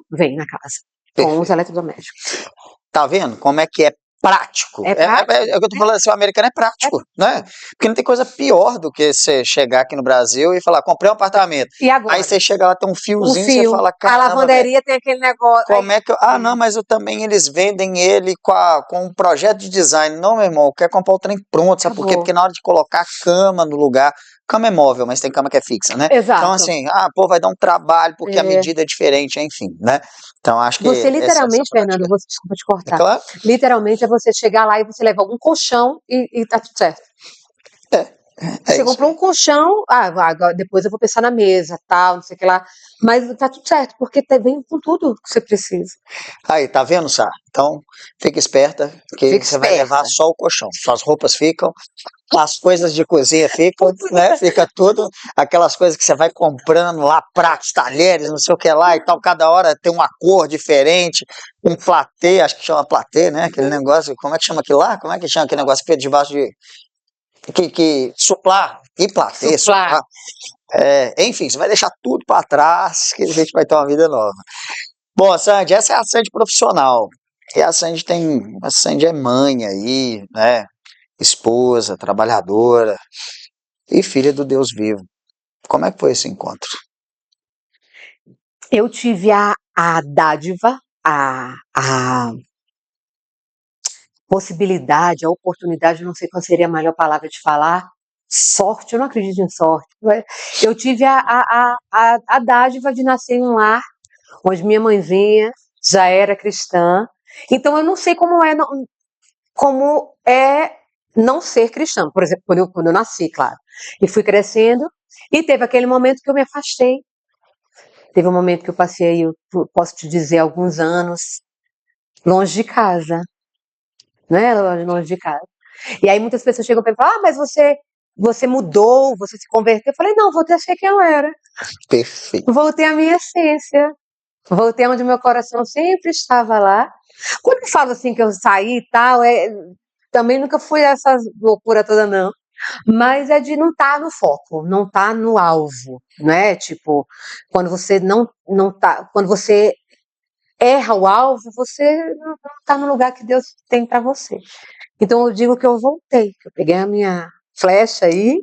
vem na casa. Com os eletrodomésticos. Tá vendo como é que é prático? É o que eu tô falando assim, o americano é prático, né? Porque não tem coisa pior do que você chegar aqui no Brasil e falar, comprei um apartamento. E agora? Aí você chega lá, tem um fiozinho, você fala, caramba, a lavanderia tem aquele negócio. Como é que não, mas também eles vendem ele com um projeto de design. Não, meu irmão, quer comprar o trem pronto, sabe por quê? Porque na hora de colocar a cama no lugar, cama é móvel, mas tem cama que é fixa, né? Exato. Então assim, vai dar um trabalho, porque a medida é diferente, enfim, né? Então acho que... Você literalmente, Fernando, desculpa te cortar. Claro. Literalmente é você chegar lá e você levar algum colchão e tá tudo certo. Você isso comprou aí. um colchão, agora, depois eu vou pensar na mesa, tal, não sei o que lá. Mas tá tudo certo, porque vem com tudo que você precisa. Aí, tá vendo, Sá? Então, fica esperta, que Fique você vai levar esperta. só o colchão. Suas roupas ficam, as coisas de cozinha ficam, né? Fica tudo, aquelas coisas que você vai comprando lá, pratos, talheres, não sei o que lá e tal, cada hora tem uma cor diferente, um platê, acho que chama platê, né? Aquele negócio, como é que chama aquilo lá? Como é que chama aquele negócio que fica debaixo de, suplá, e platê, Suplá. suplá. Enfim, você vai deixar tudo para trás, que a gente vai ter uma vida nova. Bom, Sandy, essa é a Sandy profissional. E a Sandy é mãe aí, né? Esposa, trabalhadora e filha do Deus vivo. Como é que foi esse encontro? Eu tive a dádiva, a possibilidade, a oportunidade, não sei qual seria a melhor palavra de falar, sorte, eu não acredito em sorte. Eu tive a dádiva de nascer em um lar onde minha mãezinha já era cristã. Então eu não sei como é não ser cristã. Por exemplo, quando eu nasci, claro. E fui crescendo, e teve aquele momento que eu me afastei. Teve um momento que eu passei, eu posso te dizer, alguns anos longe de casa, né? Longe de casa. E aí muitas pessoas chegam para mim e falam, mas você mudou, você se converteu. Eu falei, não, voltei a ser quem eu era. Perfeito. Voltei à minha essência. Voltei onde meu coração sempre estava lá. Quando eu falo assim que eu saí e tal, também nunca fui essa loucura toda, não. Mas é de não estar no foco, não estar no alvo, né? Tipo, quando você não tá, quando você erra o alvo, você não está no lugar que Deus tem para você. Então eu digo que eu voltei, que eu peguei a minha flecha aí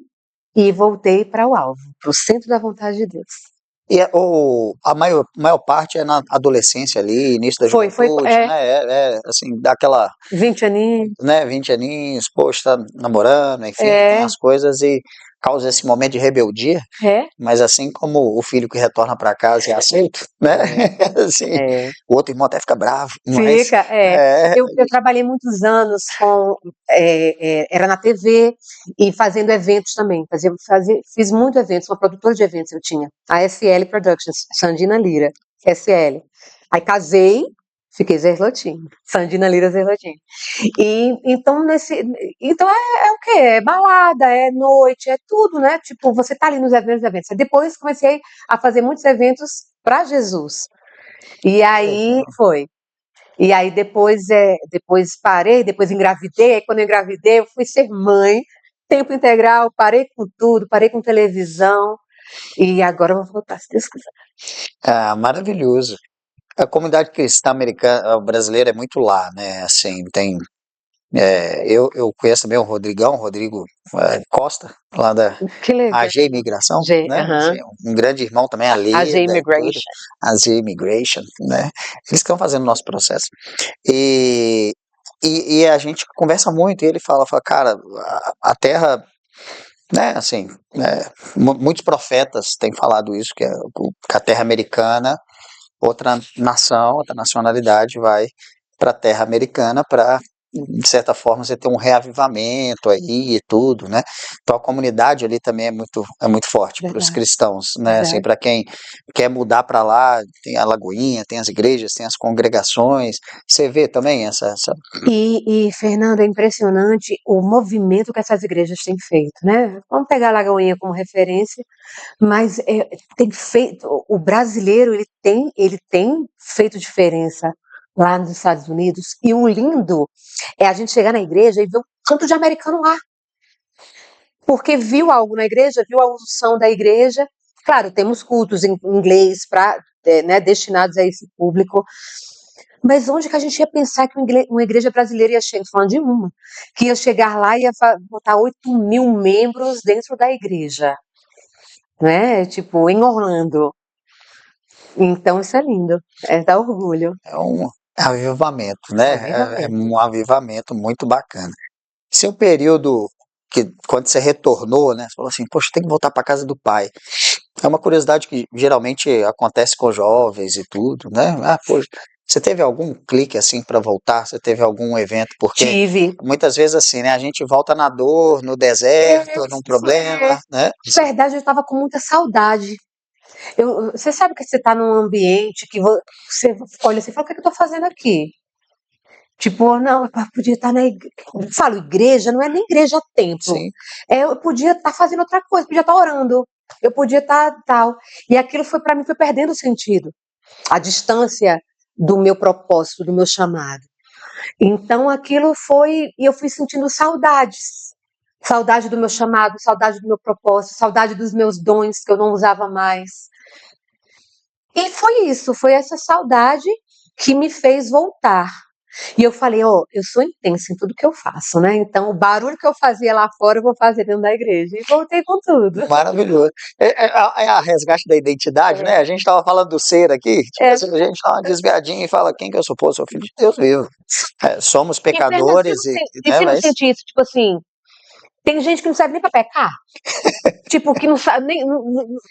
e voltei para o alvo, para o centro da vontade de Deus. E a maior parte é na adolescência ali, início da Foi, juventude, né? Assim, daquela, 20 aninhos, né, 20 aninhos, poxa, tá namorando, enfim, tem é, as coisas e causa esse momento de rebeldia, é, mas assim como o filho que retorna para casa e é aceito, né? Assim, é. o outro irmão até fica bravo, mas Fica, é. é, Eu trabalhei muitos anos era na TV e fazendo eventos também. Fiz muito eventos, uma produtora de eventos eu tinha, a SL Productions, Sandina Lira, SL. Aí casei, fiquei Zerlotin, Sandina Lira Zerlotin. E então é o quê? É balada, é noite, é tudo, né? Tipo, você tá ali nos eventos. Depois comecei a fazer muitos eventos para Jesus. E aí foi. E aí depois parei, depois engravidei, aí quando eu engravidei eu fui ser mãe, tempo integral, parei com tudo, parei com televisão, e agora eu vou voltar, se Deus quiser. maravilhoso. A comunidade cristã americana, brasileira é muito lá, né? Assim, eu conheço também o Rodrigo Costa, lá da Que legal. AG Imigração, né? Assim, Aham. um grande irmão também, a A G Leda e tudo, Immigration. AG Immigration, né? Eles estão fazendo o nosso processo. E, e a gente conversa muito, e ele fala, cara, a terra, né, assim, muitos profetas têm falado isso, que a terra americana, outra nação, outra nacionalidade vai para a terra americana para, de certa forma, você ter um reavivamento aí e tudo, né? Então a comunidade ali também é muito forte para os Verdade, cristãos, né? Assim, verdade. para quem quer mudar para lá, tem a Lagoinha, tem as igrejas, tem as congregações. Você vê também essa. Fernando, é impressionante o movimento que essas igrejas têm feito, né? Vamos pegar a Lagoinha como referência, mas tem feito, o brasileiro ele tem feito diferença lá nos Estados Unidos, e o lindo é a gente chegar na igreja e ver um tanto de americano lá, porque viu algo na igreja, viu a unção da igreja. Claro, temos cultos em inglês né, destinados a esse público, mas onde que a gente ia pensar que uma igreja brasileira ia chegar, falando de uma, que ia chegar lá e ia botar 8.000 membros dentro da igreja, né? Tipo, em Orlando. Então isso é lindo, dá orgulho. É um avivamento, né? É Avivamento. um avivamento muito bacana. Seu período que quando você retornou, né? Você falou assim, poxa, tem que voltar para casa do pai. É uma curiosidade que geralmente acontece com jovens e tudo, né? Ah, poxa, Você teve algum clique assim para voltar? Você teve algum evento? Porque Tive. muitas vezes assim, né? A gente volta na dor, no deserto, num problema, né? De verdade, eu estava com muita saudade. Você sabe que você está num ambiente que você olha assim e fala, o que é que eu estou fazendo aqui? Tipo, não, eu podia estar na igreja. Falo igreja, não é nem igreja, templo. Sim. Eu podia estar fazendo outra coisa, podia estar orando. Eu podia estar tal. E aquilo foi para mim, foi perdendo sentido. A distância do meu propósito, do meu chamado. Então aquilo foi, e eu fui sentindo saudades. Saudade do meu chamado, saudade do meu propósito, saudade dos meus dons que eu não usava mais. E foi isso, foi essa saudade que me fez voltar. E eu falei, ó, eu sou intensa em tudo que eu faço, né? Então o barulho que eu fazia lá fora eu vou fazer dentro da igreja. E voltei com tudo. Maravilhoso. É a resgate da identidade, né? A gente estava falando do ser aqui, tipo É. assim, a gente dá uma desviadinha e fala quem que eu sou? Pô, eu sou filho de Deus vivo. Somos E Fernando, pecadores, e né? você não Mas sente isso? Tipo assim, tem gente que não serve nem pra pecar. Tipo, que não sabe nem,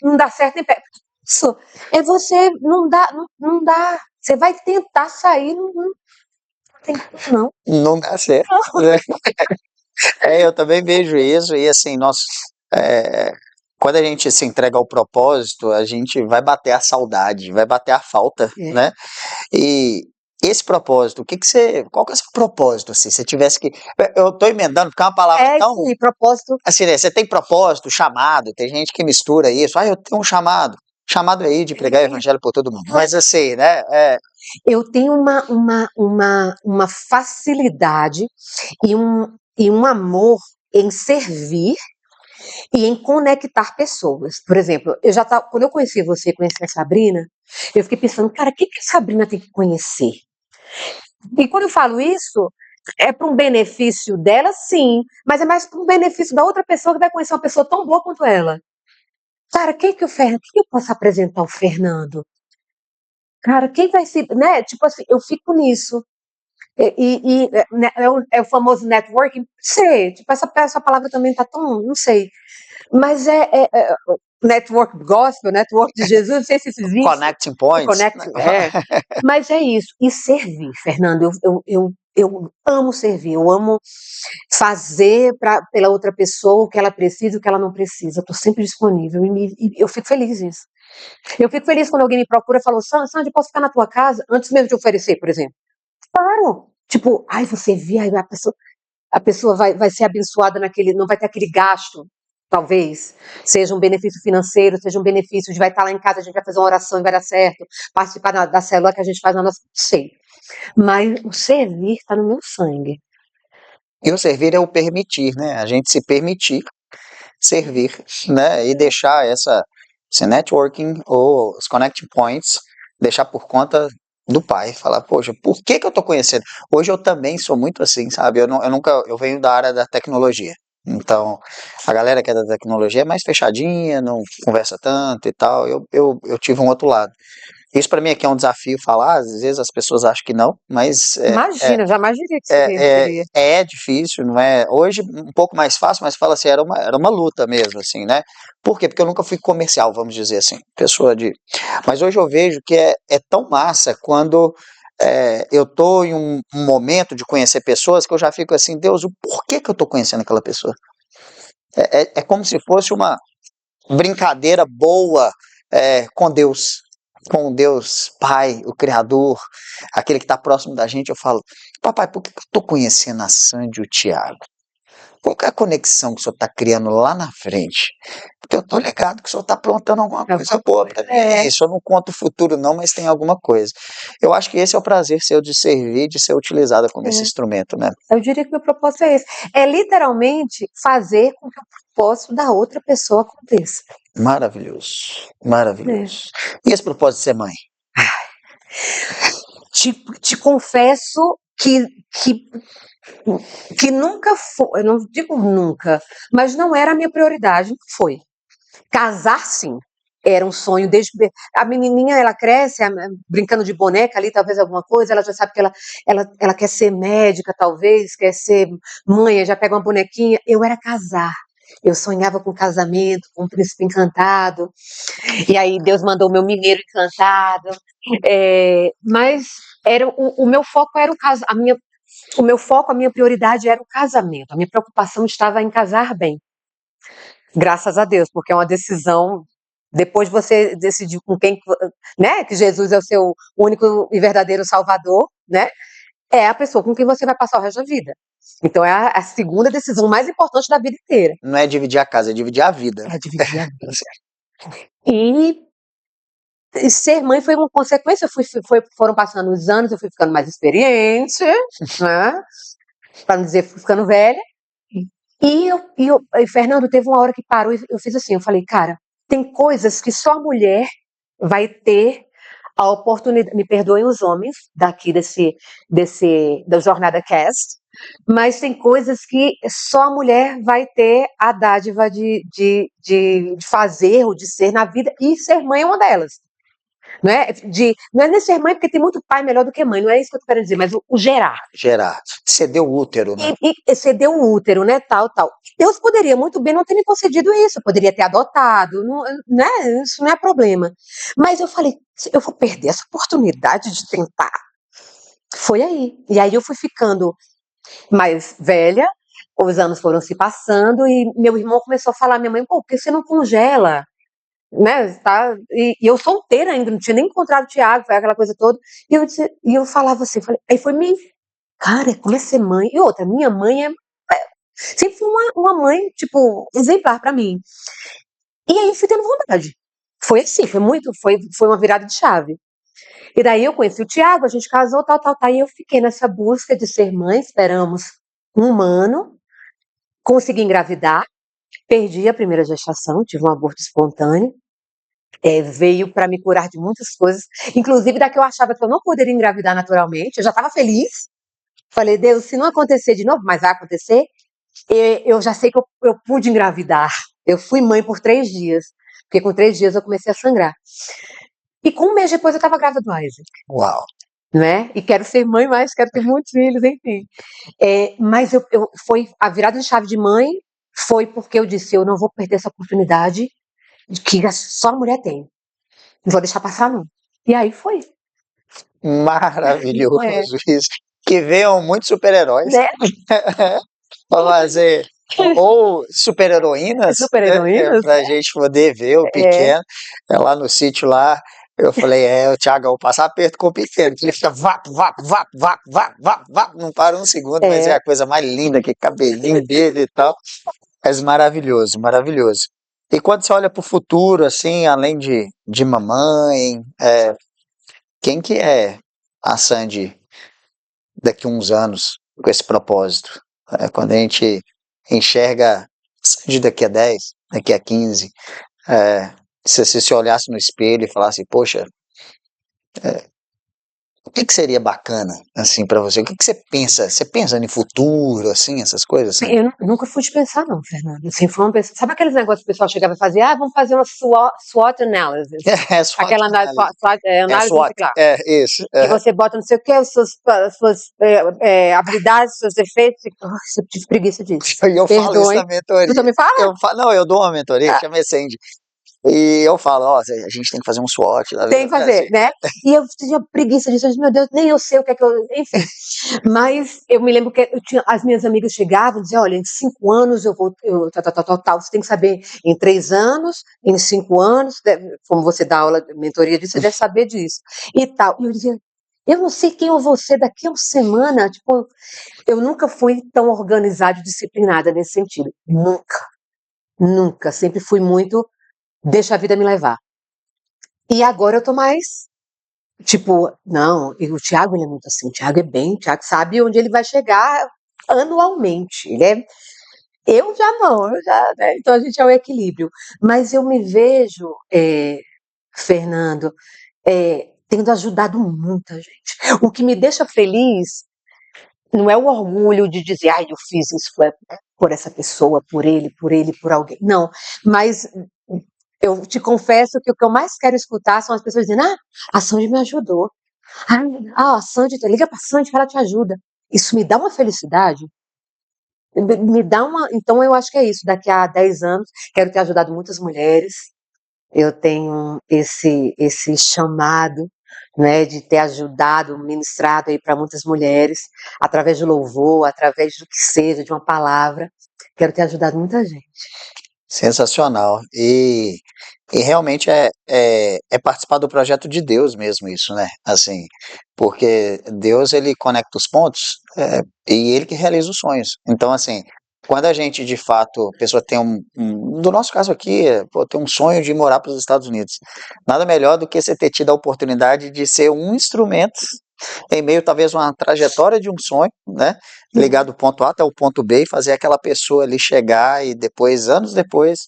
não dá certo nem pecar. Isso. É você, não dá, não dá. Você vai tentar sair, não tem como, não. não dá certo, né? Eu também vejo isso e assim, é, quando a gente se entrega ao propósito, a gente vai bater a saudade, vai bater a falta, É. né? E esse propósito, qual que é o seu propósito, assim, se tivesse que, eu tô emendando, porque é uma palavra É tão, isso aí, propósito. assim, né, você tem propósito, chamado, tem gente que mistura isso, eu tenho um chamado aí de pregar o evangelho por todo mundo, mas assim, né, Eu tenho uma facilidade e um amor em servir e em conectar pessoas. Por exemplo, quando eu conheci você, conheci a Sabrina, eu fiquei pensando, cara, o que a Sabrina tem que conhecer? E quando eu falo isso, é para um benefício dela, sim, mas é mais para um benefício da outra pessoa que vai conhecer uma pessoa tão boa quanto ela. Cara, quem eu posso apresentar o Fernando? Cara, quem vai se, né? Tipo assim, eu fico nisso. É o famoso networking, sei, tipo, essa palavra também tá tão, não sei, mas network gospel, network de Jesus, não sei se isso existe, connecting points, connect, mas é isso, e servir, Fernando, eu amo servir, eu amo fazer pela outra pessoa o que ela precisa, o que ela não precisa, estou sempre disponível, e eu fico feliz nisso. Eu fico feliz quando alguém me procura e fala, Sandy, posso ficar na tua casa? Antes mesmo de oferecer, por exemplo. Claro. Tipo, ai, você vê, aí a pessoa vai ser abençoada não vai ter aquele gasto, talvez, seja um benefício financeiro, seja um benefício de vai estar lá em casa, a gente vai fazer uma oração e vai dar certo, participar da célula que a gente faz na nossa, sei. Mas o servir está no meu sangue. e o servir é o permitir, né, a gente se permitir servir, né, e deixar esse networking ou os connecting points, deixar por conta do pai, falar, poxa, por que que eu tô conhecendo? Hoje eu também sou muito assim, sabe? Eu venho da área da tecnologia. Então, a galera que é da tecnologia é mais fechadinha, não conversa tanto e tal. Eu tive um outro lado. Isso para mim aqui é um desafio falar, às vezes as pessoas acham que não, mas Imagina, jamais diria que é, seria. é difícil, não é? Hoje um pouco mais fácil, mas fala assim, era uma luta mesmo, assim, né? Por quê? Porque eu nunca fui comercial, vamos dizer assim, pessoa de. Mas hoje eu vejo que é tão massa quando eu tô em um momento de conhecer pessoas que eu já fico assim, Deus, o porquê que eu tô conhecendo aquela pessoa? É como se fosse uma brincadeira boa com Deus. Com Deus Pai, o Criador, aquele que está próximo da gente, eu falo, papai, por que eu estou conhecendo a Sandy e o Tiago? Qual que é a conexão que o senhor está criando lá na frente? Porque eu estou ligado que o senhor está aprontando alguma coisa boa para mim. Isso eu não conto o futuro, não, mas tem alguma coisa. Eu acho que esse é o prazer seu de servir, de ser utilizada como esse instrumento, né? Eu diria que meu propósito é esse. É literalmente fazer com que o propósito da outra pessoa aconteça. Maravilhoso, É. maravilhoso. E esse propósito de ser mãe? Te confesso que nunca foi, eu não digo nunca, mas não era a minha prioridade, nunca foi. Casar, sim, era um sonho desde a menininha, ela cresce brincando de boneca ali, talvez alguma coisa, ela já sabe que ela quer ser médica, talvez, quer ser mãe, já pega uma bonequinha. Eu era casar. Eu sonhava com casamento, com um príncipe encantado, e aí Deus mandou o meu mineiro encantado. Mas o meu foco era o meu foco, a minha prioridade era o casamento. A minha preocupação estava em casar bem. Graças a Deus, porque é uma decisão. Depois de você decidir com quem, né, que Jesus é o seu único e verdadeiro Salvador, né, é a pessoa com quem você vai passar o resto da vida. Então é a segunda decisão mais importante da vida inteira. Não é dividir a casa, é dividir a vida. É dividir a vida. E ser mãe foi uma consequência. Foram passando os anos, eu fui ficando mais experiente, né? Para não dizer, fui ficando velha. E Fernando, teve uma hora que parou e eu fiz assim, eu falei, cara, tem coisas que só a mulher vai ter a oportunidade, me perdoem os homens daqui da Jornada Cast, mas tem coisas que só a mulher vai ter a dádiva de fazer ou de ser na vida, e ser mãe é uma delas. Não é nem ser mãe, porque tem muito pai melhor do que mãe, não é isso que eu tô querendo dizer, mas o gerar. Gerar. Ceder o útero, né? E exceder o útero, né, tal. Deus poderia muito bem não ter me concedido isso, eu poderia ter adotado, não, né, isso não é problema. Mas eu falei, eu vou perder essa oportunidade de tentar. Foi aí. E aí eu fui ficando mais velha, os anos foram se passando e meu irmão começou a falar, minha mãe, pô, por que você não congela? Né, tá? E eu solteira ainda, não tinha nem encontrado o Thiago, foi aquela coisa toda. E eu falava assim, aí foi meio, cara, como é ser mãe? E outra, minha mãe sempre foi uma mãe, tipo, exemplar pra mim. E aí eu fui tendo vontade. Foi assim, foi uma virada de chave. E daí eu conheci o Thiago, a gente casou, tal. E eu fiquei nessa busca de ser mãe, esperamos um ano, consegui engravidar, perdi a primeira gestação, tive um aborto espontâneo. Veio para me curar de muitas coisas, inclusive da que eu achava que eu não poderia engravidar naturalmente, eu já estava feliz, falei, Deus, se não acontecer de novo, mas vai acontecer, eu já sei que eu pude engravidar, eu fui mãe por 3 dias, porque com 3 dias eu comecei a sangrar, e com um mês depois eu estava grávida do Isaac. Uau! Né? E quero ser mãe mais, quero ter muitos filhos, enfim. Mas foi a virada de chave de mãe, foi porque eu disse, eu não vou perder essa oportunidade que só a mulher tem. Não vou deixar passar, não. E aí foi. Maravilhoso isso. Que venham muitos super-heróis Né? para fazer, ou super-heroínas, para a gente poder ver o pequeno. Lá no sítio lá, eu falei, o Thiago, eu vou passar aperto com o pequeno, que ele fica vap, não para um segundo, mas é a coisa mais linda, que cabelinho dele e tal. Mas maravilhoso, maravilhoso. E quando você olha para o futuro, assim, além de mamãe, quem que é a Sandy daqui a uns anos com esse propósito? Quando a gente enxerga a Sandy daqui a 10, daqui a 15, se você se olhasse no espelho e falasse, poxa, o que seria bacana, assim, para você? O que você pensa? Você pensa em futuro, assim, essas coisas? Assim? Eu nunca fui de pensar, não, Fernando. Assim, sabe aqueles negócios que o pessoal chegava e fazia? Vamos fazer uma SWOT analysis. Aquela análise SWOT, isso. Que você bota não sei o que, as suas habilidades, seus defeitos. Eu tive preguiça disso. E eu falo isso na mentoria. Tu também fala? Eu dou uma mentoria, chama Ascend. E eu falo, a gente tem que fazer um SWOT. Tem que fazer, né? E eu tinha preguiça disso, eu disse, meu Deus, nem eu sei o que é que eu... Enfim, mas eu me lembro que as minhas amigas chegavam e diziam, olha, em 5 anos eu vou... você tem que saber em 3 anos, em 5 anos, como você dá aula de mentoria disso, você deve saber disso. E tal. E eu dizia, eu não sei quem eu vou ser daqui a uma semana. Tipo, eu nunca fui tão organizada e disciplinada nesse sentido. Nunca. Sempre fui muito... Deixa a vida me levar. E agora eu tô mais, tipo, não, e o Thiago, ele é muito assim, o Thiago sabe onde ele vai chegar anualmente, eu já não, né? Então a gente é o equilíbrio, mas eu me vejo, Fernando, tendo ajudado muita gente, o que me deixa feliz não é o orgulho de dizer, ai, eu fiz isso por essa pessoa, por ele, por alguém, não, mas eu te confesso que o que eu mais quero escutar são as pessoas dizendo, a Sandy me ajudou. A Sandy, liga pra Sandy que ela te ajuda. Isso me dá uma felicidade. Me dá uma. Então, eu acho que é isso. Daqui a 10 anos, quero ter ajudado muitas mulheres. Eu tenho esse chamado, né, de ter ajudado, ministrado aí para muitas mulheres, através do louvor, através do que seja, de uma palavra. Quero ter ajudado muita gente. Sensacional. E realmente é participar do projeto de Deus mesmo isso, né? Assim, porque Deus ele conecta os pontos e ele que realiza os sonhos. Então, assim, quando a gente de fato, a pessoa tem do nosso caso aqui, pô, tem um sonho de morar para os Estados Unidos. Nada melhor do que você ter tido a oportunidade de ser um instrumento em meio talvez uma trajetória de um sonho, né? Ligar do ponto A até o ponto B e fazer aquela pessoa ali chegar e depois, anos depois,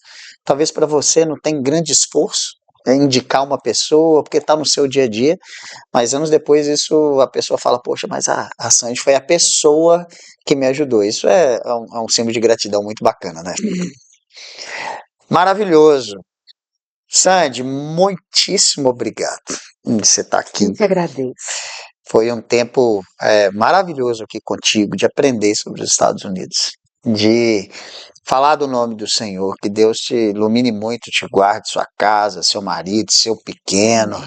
talvez para você não tem grande esforço indicar uma pessoa, porque está no seu dia a dia, mas anos depois isso a pessoa fala, poxa, mas a Sandy foi a pessoa que me ajudou. Isso é um símbolo de gratidão muito bacana, né? Maravilhoso. Sandy, muitíssimo obrigado por você estar aqui. Eu que agradeço. Foi um tempo maravilhoso aqui contigo, de aprender sobre os Estados Unidos, de falar do nome do Senhor, que Deus te ilumine muito, te guarde sua casa, seu marido, seu pequeno,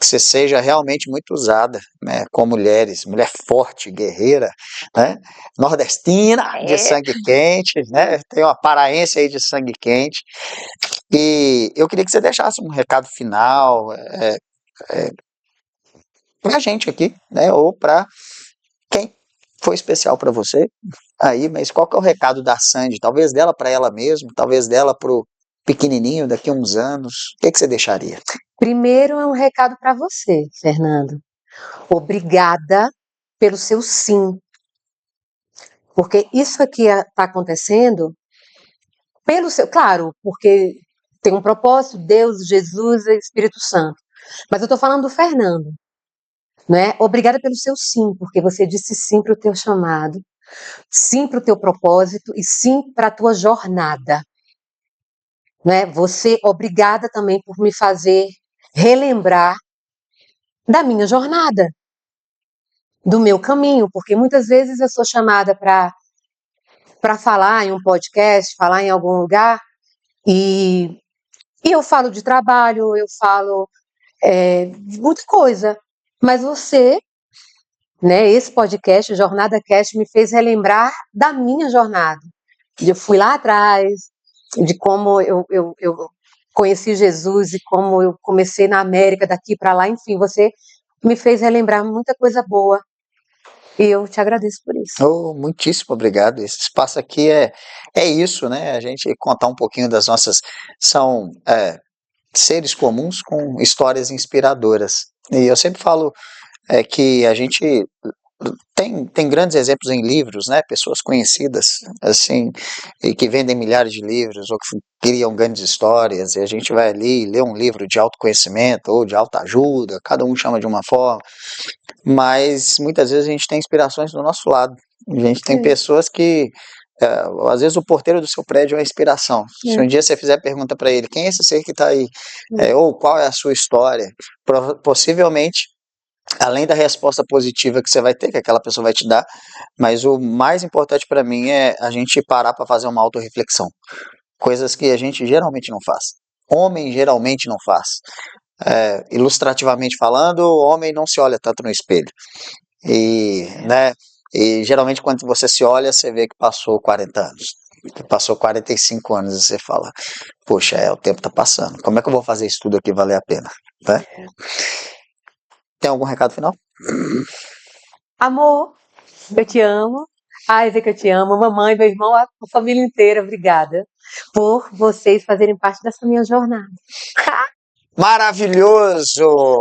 que você seja realmente muito usada, né, com mulheres, mulher forte, guerreira, né, nordestina, de sangue quente, né, tem uma paraense aí de sangue quente, e eu queria que você deixasse um recado final, pra gente aqui, né? Ou pra quem foi especial pra você aí, mas qual que é o recado da Sandy? Talvez dela pra ela mesma, talvez dela pro pequenininho daqui a uns anos. O que que você deixaria? Primeiro é um recado para você, Fernando. Obrigada pelo seu sim. Porque isso aqui está acontecendo pelo seu. Claro, porque tem um propósito, Deus, Jesus e Espírito Santo. Mas eu estou falando do Fernando. Né? Obrigada pelo seu sim, porque você disse sim para o teu chamado, sim para o teu propósito e sim para a tua jornada. Né? Você, obrigada também por me fazer relembrar da minha jornada, do meu caminho, porque muitas vezes eu sou chamada para falar em um podcast, falar em algum lugar, e eu falo de trabalho, eu falo de muita coisa, mas você, né, esse podcast, Jornada Cast, me fez relembrar da minha jornada. Eu fui lá atrás, de como eu conheci Jesus e como eu comecei na América, daqui para lá, enfim, você me fez relembrar muita coisa boa. E eu te agradeço por isso. Oh, muitíssimo obrigado. Esse espaço aqui é isso, né? A gente contar um pouquinho das nossas. São seres comuns com histórias inspiradoras. E eu sempre falo que a gente tem grandes exemplos em livros, né? Pessoas conhecidas, assim, e que vendem milhares de livros ou que criam grandes histórias. E a gente vai ali ler um livro de autoconhecimento ou de autoajuda, cada um chama de uma forma, mas muitas vezes a gente tem inspirações do nosso lado. A gente tem pessoas que às vezes o porteiro do seu prédio é uma inspiração. Se um dia você fizer pergunta para ele, quem é esse ser que está aí? Ou qual é a sua história? Possivelmente, além da resposta positiva que você vai ter, que aquela pessoa vai te dar, mas o mais importante para mim é a gente parar para fazer uma autorreflexão. Coisas que a gente geralmente não faz. Homem geralmente não faz. Ilustrativamente falando, o homem não se olha tanto no espelho. Né? E geralmente quando você se olha, você vê que passou 40 anos. Que passou 45 anos e você fala, poxa, o tempo tá passando. Como é que eu vou fazer isso tudo aqui valer a pena? Né? Tem algum recado final? Amor, eu te amo. Isaac, eu te amo. Mamãe, meu irmão, a família inteira, obrigada por vocês fazerem parte dessa minha jornada. Maravilhoso!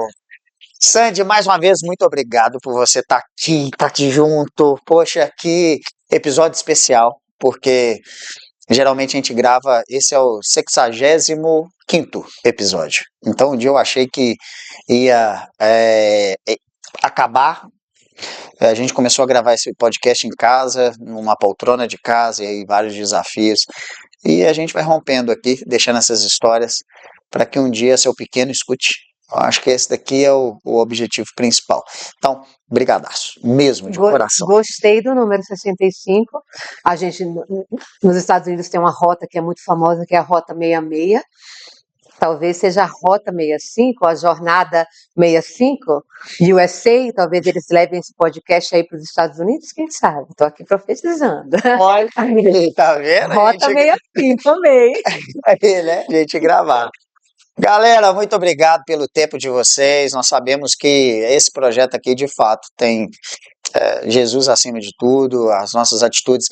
Sandy, mais uma vez, muito obrigado por você estar aqui, estar aqui junto. Poxa, que episódio especial, porque geralmente a gente grava, esse é o 65º episódio. Então um dia eu achei que ia acabar. A gente começou a gravar esse podcast em casa, numa poltrona de casa, e aí vários desafios. E a gente vai rompendo aqui, deixando essas histórias, para que um dia seu pequeno escute Eu acho que esse daqui é o objetivo principal. Então, brigadaço, mesmo, de coração. Gostei do número 65. A gente, nos Estados Unidos, tem uma rota que é muito famosa, que é a Rota 66. Talvez seja a Rota 65, a Jornada 65, USA, talvez eles levem esse podcast aí para os Estados Unidos, quem sabe? Estou aqui profetizando. Olha aí, tá vendo? Rota 65, amei. Aí, né? Gente gravar. Galera, muito obrigado pelo tempo de vocês. Nós sabemos que esse projeto aqui, de fato, tem Jesus acima de tudo, as nossas atitudes.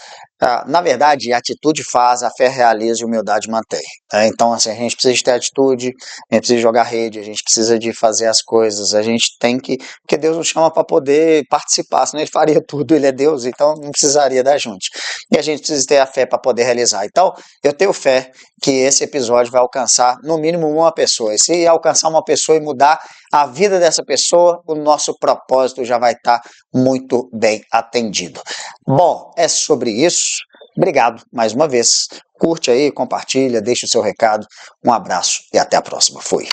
Na verdade, a atitude faz, a fé realiza e a humildade mantém. Então, assim, a gente precisa de ter atitude, a gente precisa de jogar rede, a gente precisa de fazer as coisas, a gente tem que. Porque Deus nos chama para poder participar, senão Ele faria tudo, Ele é Deus, então não precisaria da gente. E a gente precisa ter a fé para poder realizar. Então, eu tenho fé que esse episódio vai alcançar no mínimo uma pessoa. E se alcançar uma pessoa e mudar a vida dessa pessoa, o nosso propósito já vai estar muito bem atendido. Bom, é sobre isso. Obrigado mais uma vez. Curte aí, compartilha, deixa o seu recado. Um abraço e até a próxima. Fui.